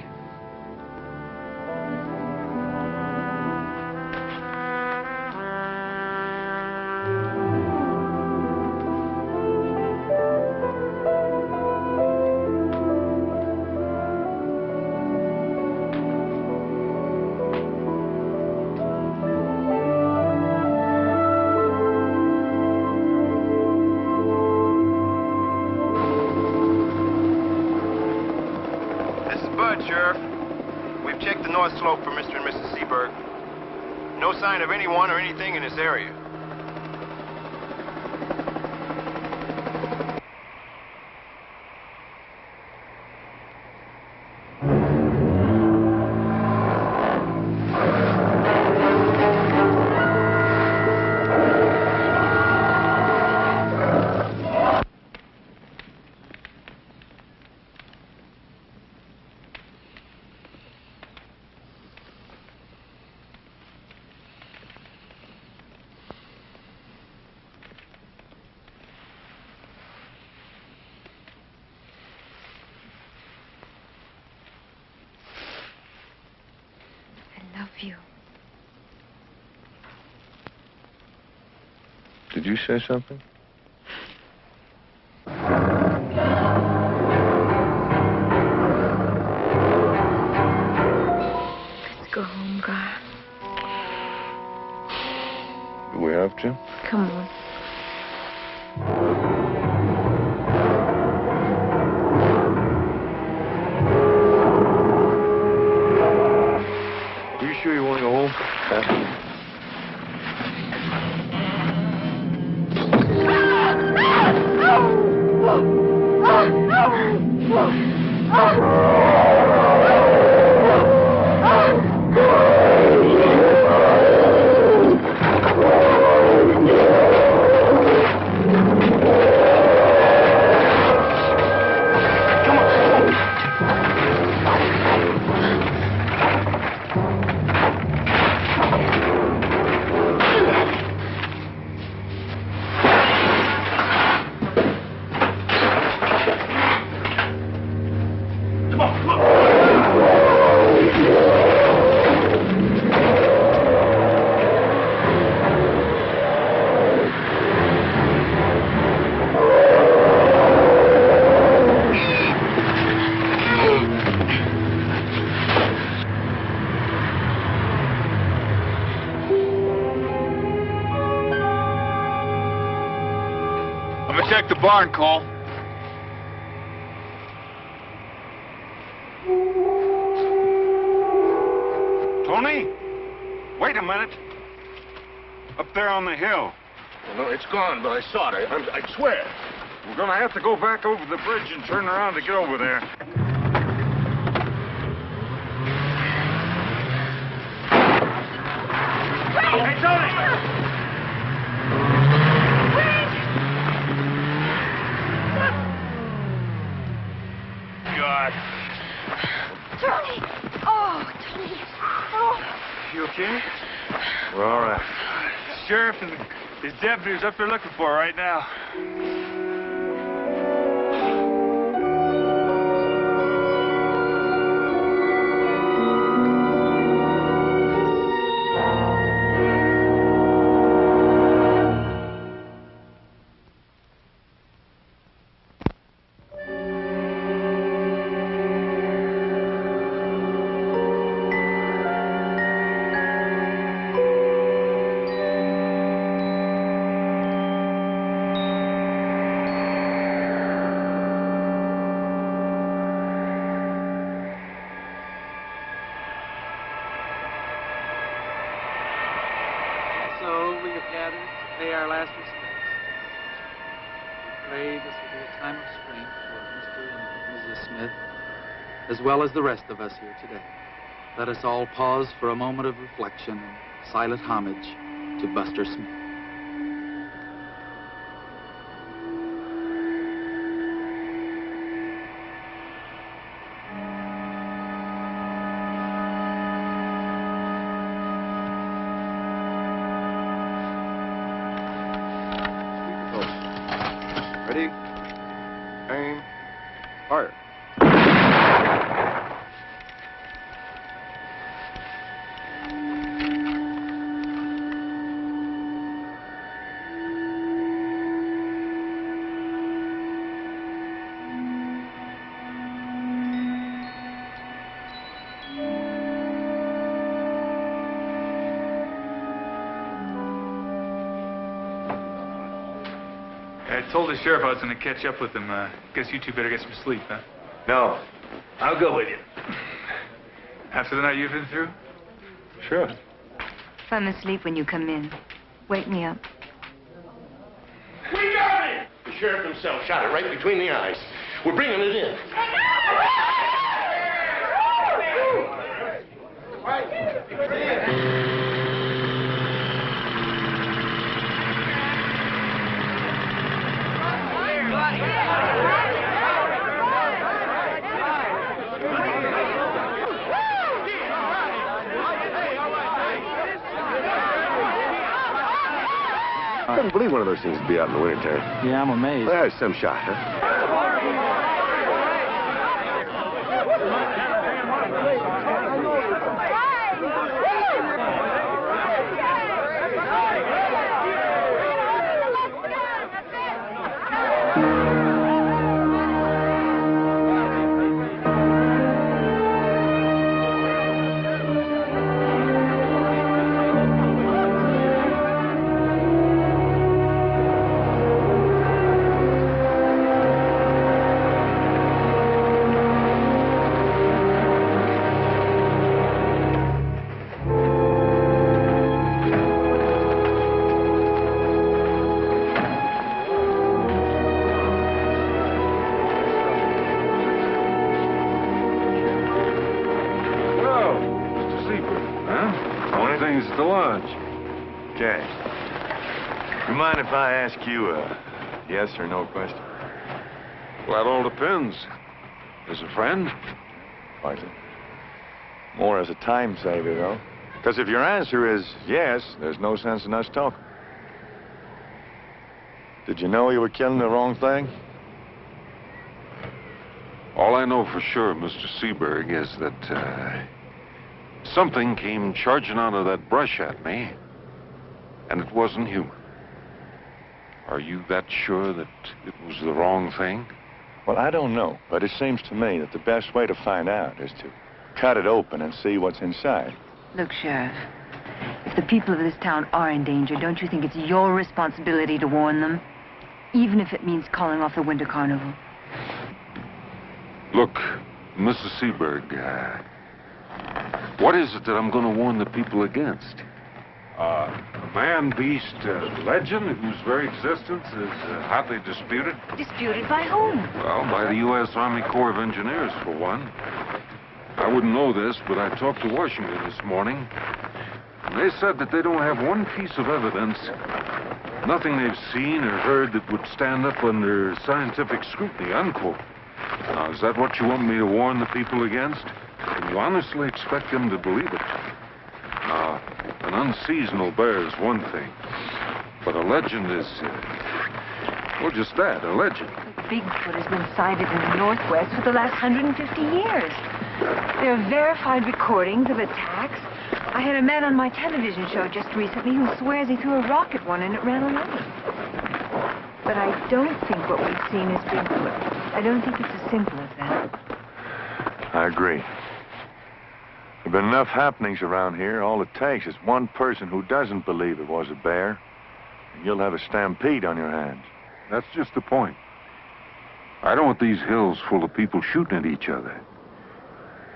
Speaker 10: Sheriff, we've checked the north slope for Mr. and Mrs. Seberg. No sign of anyone or anything in this area.
Speaker 2: You.
Speaker 12: Did you say something?
Speaker 1: Let's go home, Gar.
Speaker 12: Do we have to?
Speaker 1: Come on.
Speaker 12: Are you sure you want to go home?
Speaker 6: check the barn, Cole.
Speaker 9: Tony? Wait a minute. Up there on the hill.
Speaker 10: Well, no, it's gone, but I saw it. I swear.
Speaker 9: We're gonna have to go back over the bridge and turn around to get over there.
Speaker 10: Hey, Tony!
Speaker 6: God.
Speaker 1: Tony! Oh, Tony. Oh.
Speaker 6: You okay?
Speaker 8: We're all right.
Speaker 6: Sheriff and his deputies up there looking for her right now.
Speaker 13: So we have gathered to pay our last respects. We pray this will be a time of strength for Mr. and Mrs. Smith, as well as the rest of us here today. Let us all pause for a moment of reflection and silent homage to Buster Smith.
Speaker 10: Ready? Aim. Fire.
Speaker 6: I told the sheriff I was going to catch up with him. Guess you two better get some sleep, huh?
Speaker 10: No. I'll go with you.
Speaker 6: After the night you've been through?
Speaker 8: Sure.
Speaker 2: If I'm asleep when you come in, wake me up.
Speaker 10: We got it! The sheriff himself shot it right between the eyes. We're bringing it in. I couldn't believe one of those things would be out in the wintertime.
Speaker 7: Yeah, I'm amazed.
Speaker 10: There's some shot, huh?
Speaker 9: Things at the lodge.
Speaker 12: Okay. You mind if I ask you a yes or no question?
Speaker 9: Well, that all depends. As a friend?
Speaker 12: Like it. More as a time saver, though. Because if your answer is yes, there's no sense in us talking. Did you know you were killing the wrong thing?
Speaker 9: All I know for sure, Mr. Seaberg, is that something came charging out of that brush at me, and it wasn't human. Are you that sure that it was the wrong thing?
Speaker 12: Well, I don't know, but it seems to me that the best way to find out is to cut it open and see what's inside.
Speaker 2: Look, Sheriff, if the people of this town are in danger, don't you think it's your responsibility to warn them? even if it means calling off the Winter Carnival.
Speaker 9: Look, Mrs. Seberg, what is it that I'm going to warn the people against? A man-beast legend whose very existence is hotly disputed?
Speaker 2: Disputed by whom?
Speaker 9: Well, by the U.S. Army Corps of Engineers, for one. I wouldn't know this, but I talked to Washington this morning. And they said that they don't have one piece of evidence, nothing they've seen or heard that would stand up under scientific scrutiny, unquote. Now, is that what you want me to warn the people against? Can you honestly expect them to believe it? Now, an unseasonal bear is one thing, but a legend is, well, just that, a legend.
Speaker 2: Bigfoot has been sighted in the Northwest for the last 150 years. There are verified recordings of attacks. I had a man on my television show just recently who swears he threw a rock at one and it ran away. But I don't think what we've seen is Bigfoot. I don't think it's as simple as that.
Speaker 12: I agree. There have been enough happenings around here. All it takes is one person who doesn't believe it was a bear, and you'll have a stampede on your hands.
Speaker 9: That's just the point. I don't want these hills full of people shooting at each other.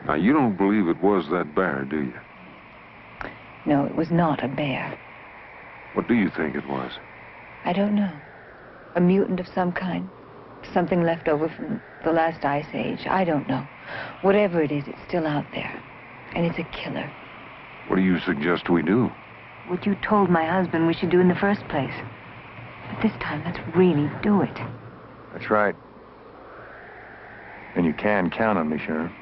Speaker 9: Now, you don't believe it was that bear, do you?
Speaker 2: No, it was not a bear.
Speaker 9: What do you think it was?
Speaker 2: I don't know. A mutant of some kind. Something left over from the last ice age. I don't know. Whatever it is, it's still out there. And it's a killer.
Speaker 9: What do you suggest we do?
Speaker 2: What you told my husband we should do in the first place. But this time, let's really do it.
Speaker 12: That's right. And you can count on me, Sheriff.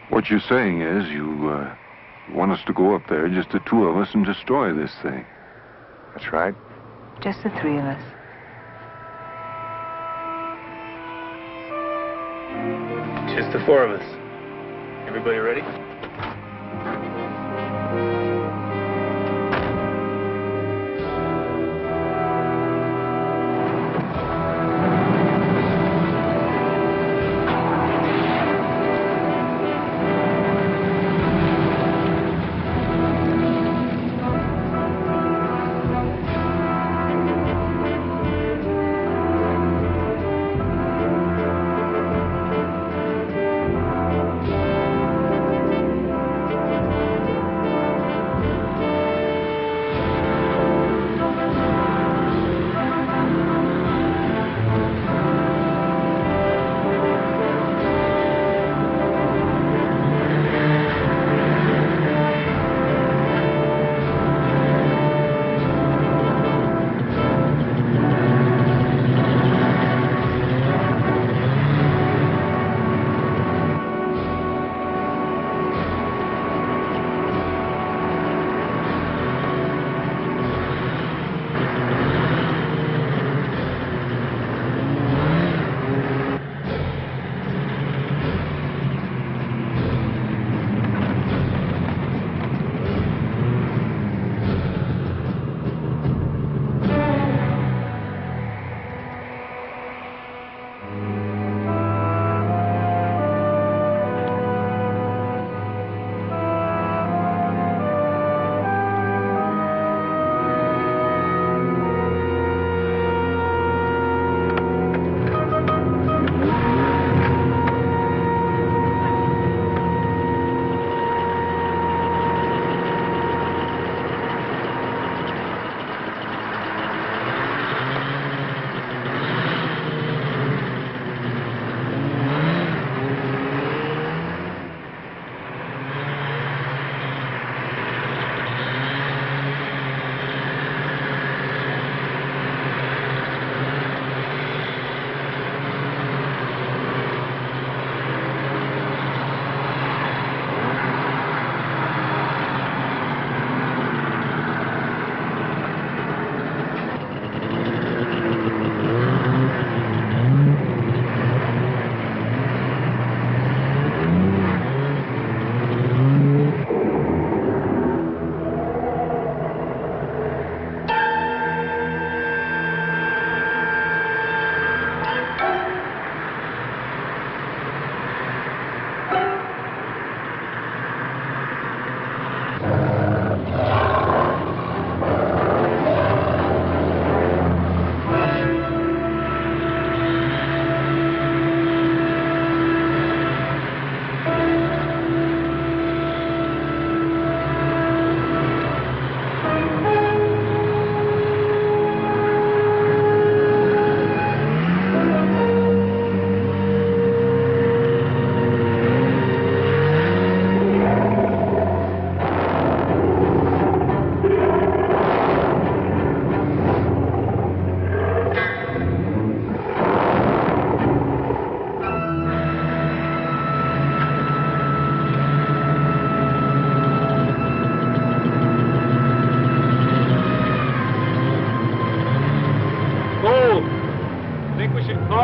Speaker 9: What you're saying is you want us to go up there, just the two of us, and destroy this thing.
Speaker 12: That's right.
Speaker 2: Just the three of us.
Speaker 14: Just the four of us. Everybody ready?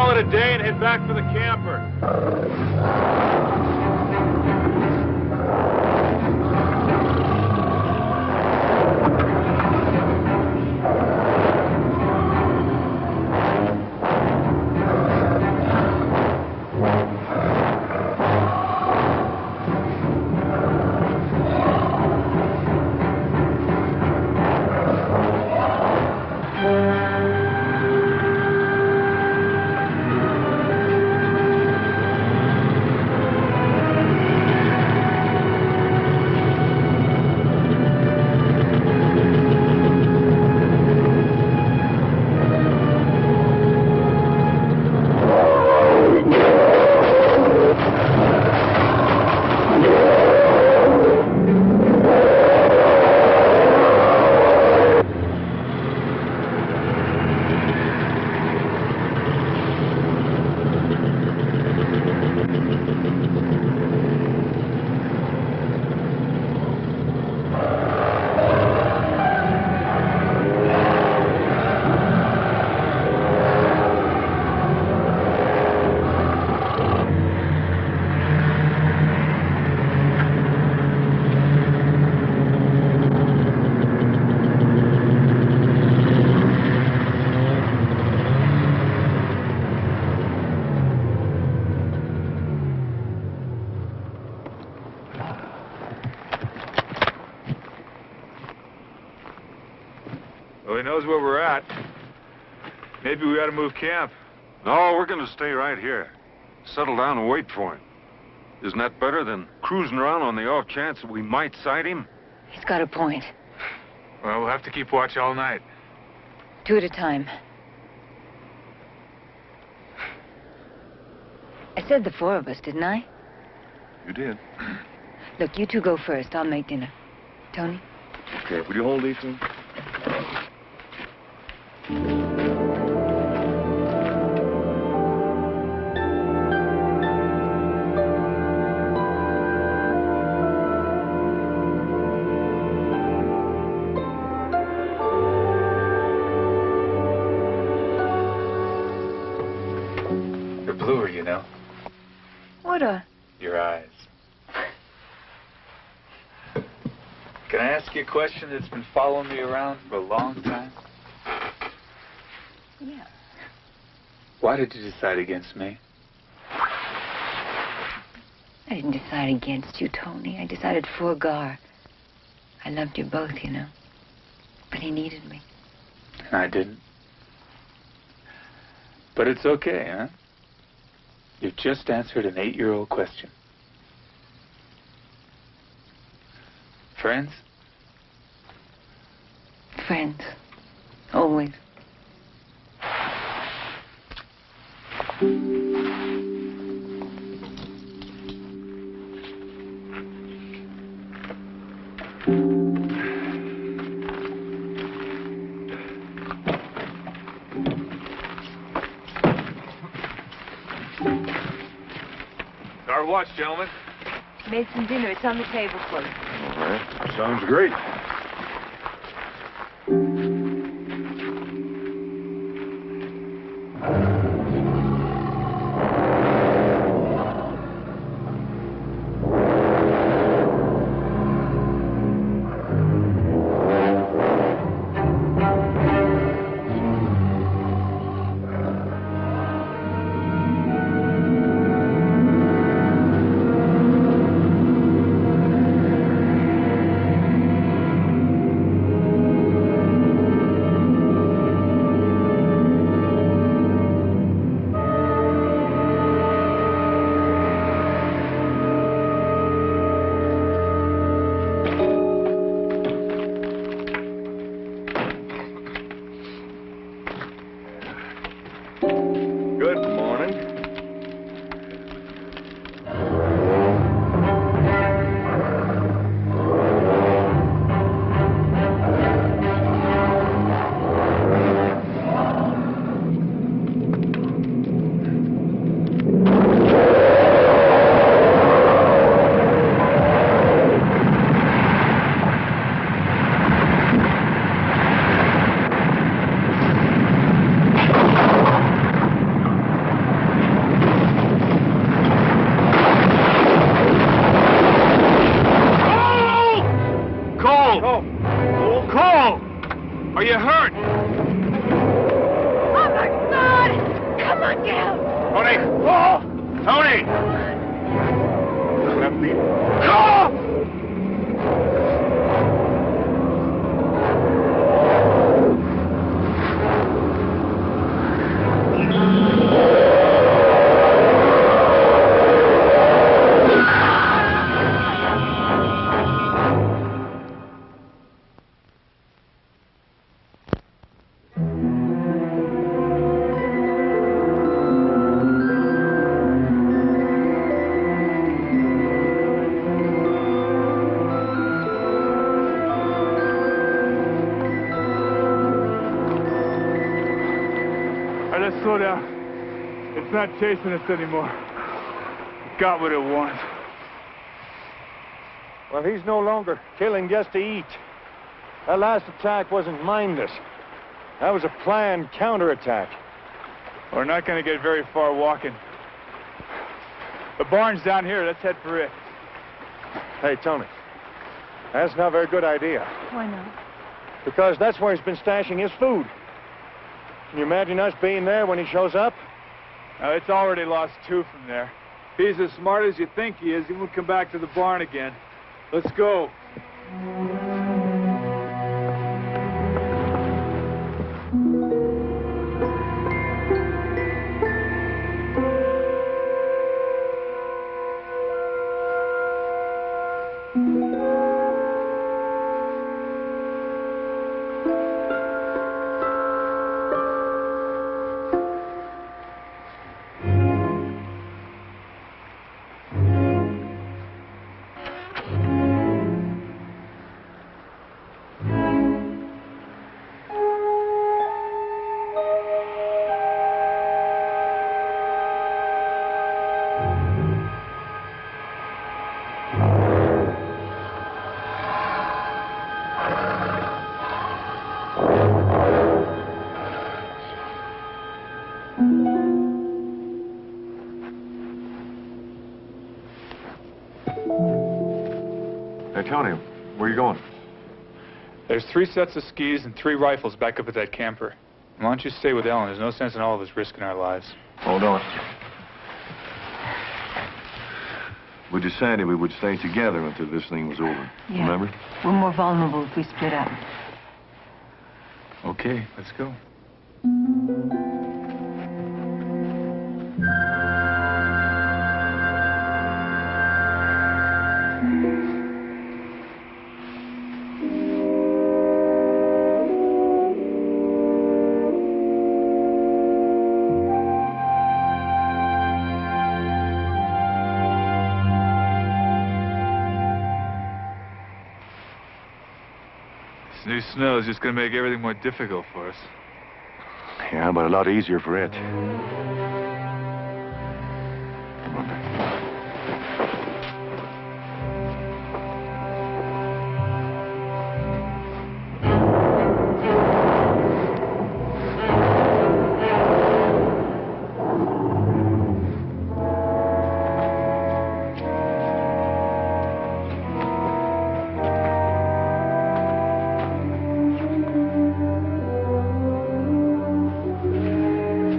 Speaker 9: call it a day and head back for the camper.
Speaker 6: Well, he knows where we're at. Maybe we ought to move camp.
Speaker 9: No, we're going to stay right here. Settle down and wait for him. Isn't that better than cruising around on the off chance that we might sight him?
Speaker 2: He's got a point.
Speaker 6: Well, we'll have to keep watch all night.
Speaker 2: 2 at a time. I said the 4 of us, didn't I?
Speaker 8: You did.
Speaker 2: Look, you 2 go first. I'll make dinner. Tony?
Speaker 8: Okay, will you hold these things?
Speaker 6: They're bluer, you know.
Speaker 2: What a...
Speaker 6: Your eyes. Can I ask you a question that's been following me around for a long time?
Speaker 2: Yeah.
Speaker 6: Why did you decide against me?
Speaker 2: I didn't decide against you, Tony. I decided for Gar. I loved you both, you know. But he needed me.
Speaker 6: And I didn't. But it's okay, huh? You've just answered an 8-year-old question. Friends?
Speaker 2: Friends. Always.
Speaker 6: Our watch, gentlemen.
Speaker 2: Made some dinner. It's on the table for you.
Speaker 8: All right. Sounds great.
Speaker 6: Are you hurt?
Speaker 1: Oh my God! Come on down!
Speaker 6: Tony! Oh! Tony!
Speaker 8: Left me.
Speaker 6: Oh! All right, let's slow down. It's not chasing us anymore. It got what it wanted.
Speaker 12: Well, he's no longer killing just to eat. That last attack wasn't mindless. That was a planned counterattack.
Speaker 6: We're not going to get very far walking. The barn's down here. Let's head for it.
Speaker 12: Hey, Tony. That's not a very good idea.
Speaker 2: Why not?
Speaker 12: Because that's where he's been stashing his food. Can you imagine us being there when he shows up?
Speaker 6: Now, it's already lost 2 from there. If he's as smart as you think he is, he won't come back to the barn again. Let's go.
Speaker 8: Hey, Tony, where are you going?
Speaker 6: There's 3 sets of skis and 3 rifles back up at that camper. Why don't you stay with Ellen? There's no sense in all of us risking our lives.
Speaker 8: Hold on. We decided we would stay together until this thing was over.
Speaker 2: Yeah.
Speaker 8: Remember?
Speaker 2: We're more vulnerable if we split up.
Speaker 6: Okay, let's go. This new snow is just going to make everything more difficult for us.
Speaker 8: Yeah, but a lot easier for it.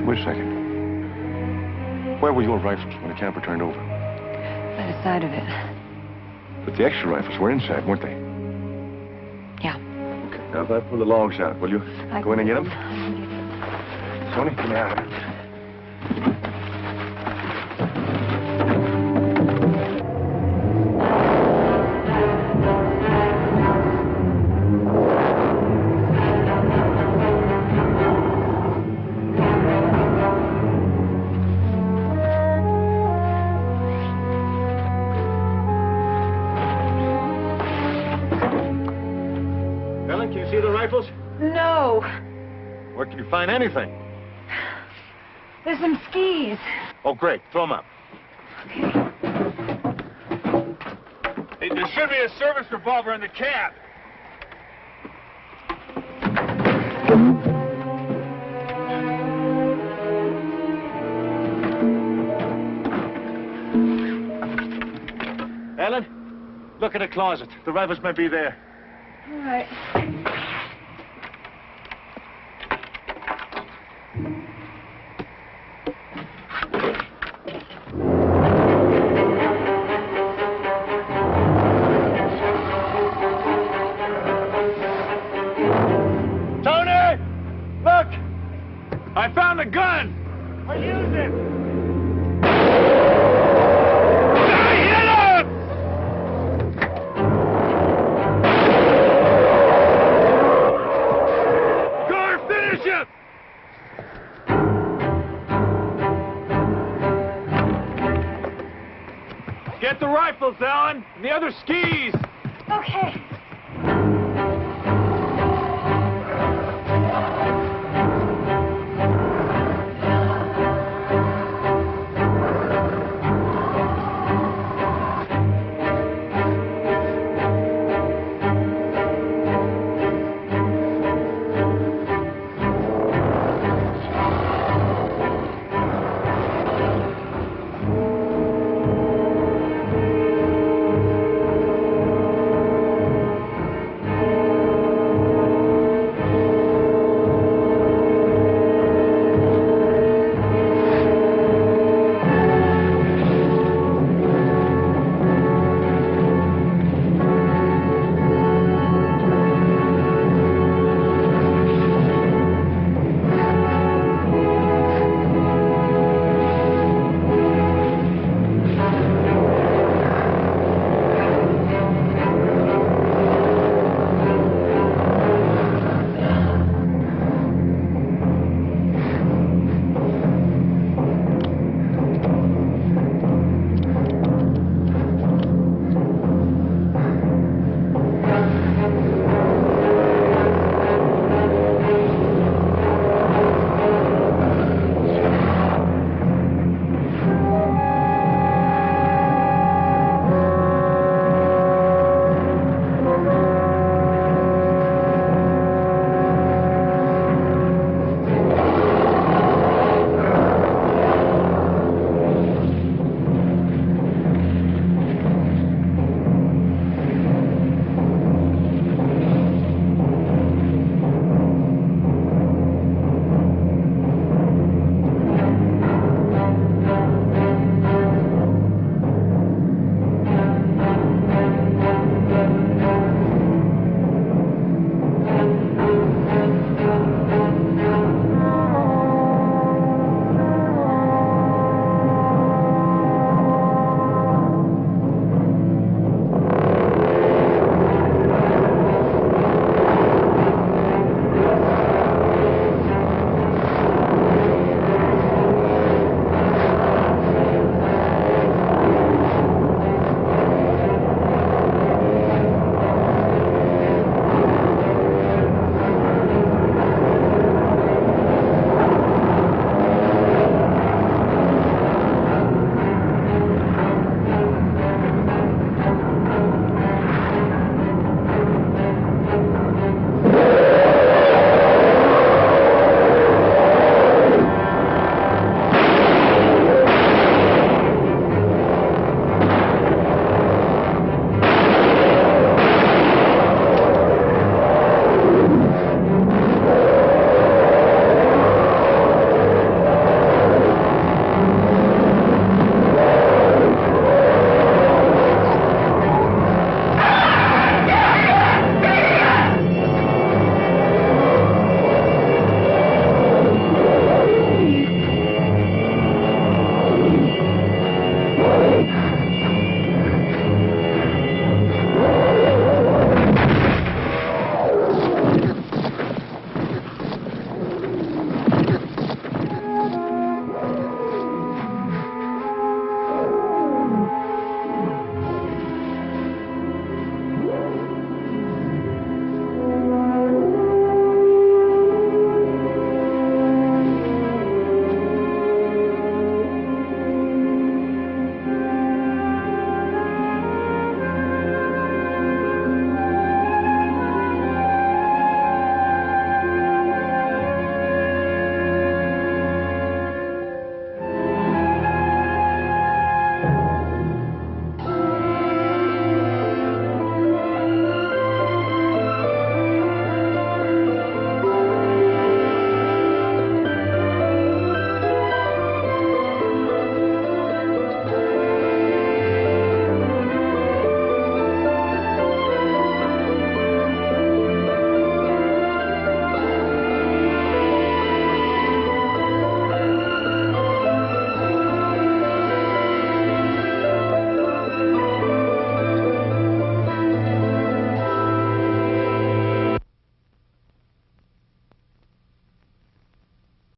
Speaker 8: Wait a second. Where were your rifles when the camper turned over?
Speaker 2: By the side of it.
Speaker 8: But the extra rifles were inside, weren't they?
Speaker 2: Yeah.
Speaker 8: Okay, now if I pull the logs out, will you go in and get them? Tony, come here. Ellen, can you see the rifles?
Speaker 2: No.
Speaker 8: Where can you find anything?
Speaker 2: There's some skis.
Speaker 8: Oh, great. Throw them up.
Speaker 6: Hey, there should be a service revolver in the cab.
Speaker 8: Ellen, look in the closet. The rifles might be there.
Speaker 2: All right.
Speaker 6: I found a gun!
Speaker 5: I use it!
Speaker 6: Get the rifles, Alan, and the other skis!
Speaker 1: Okay.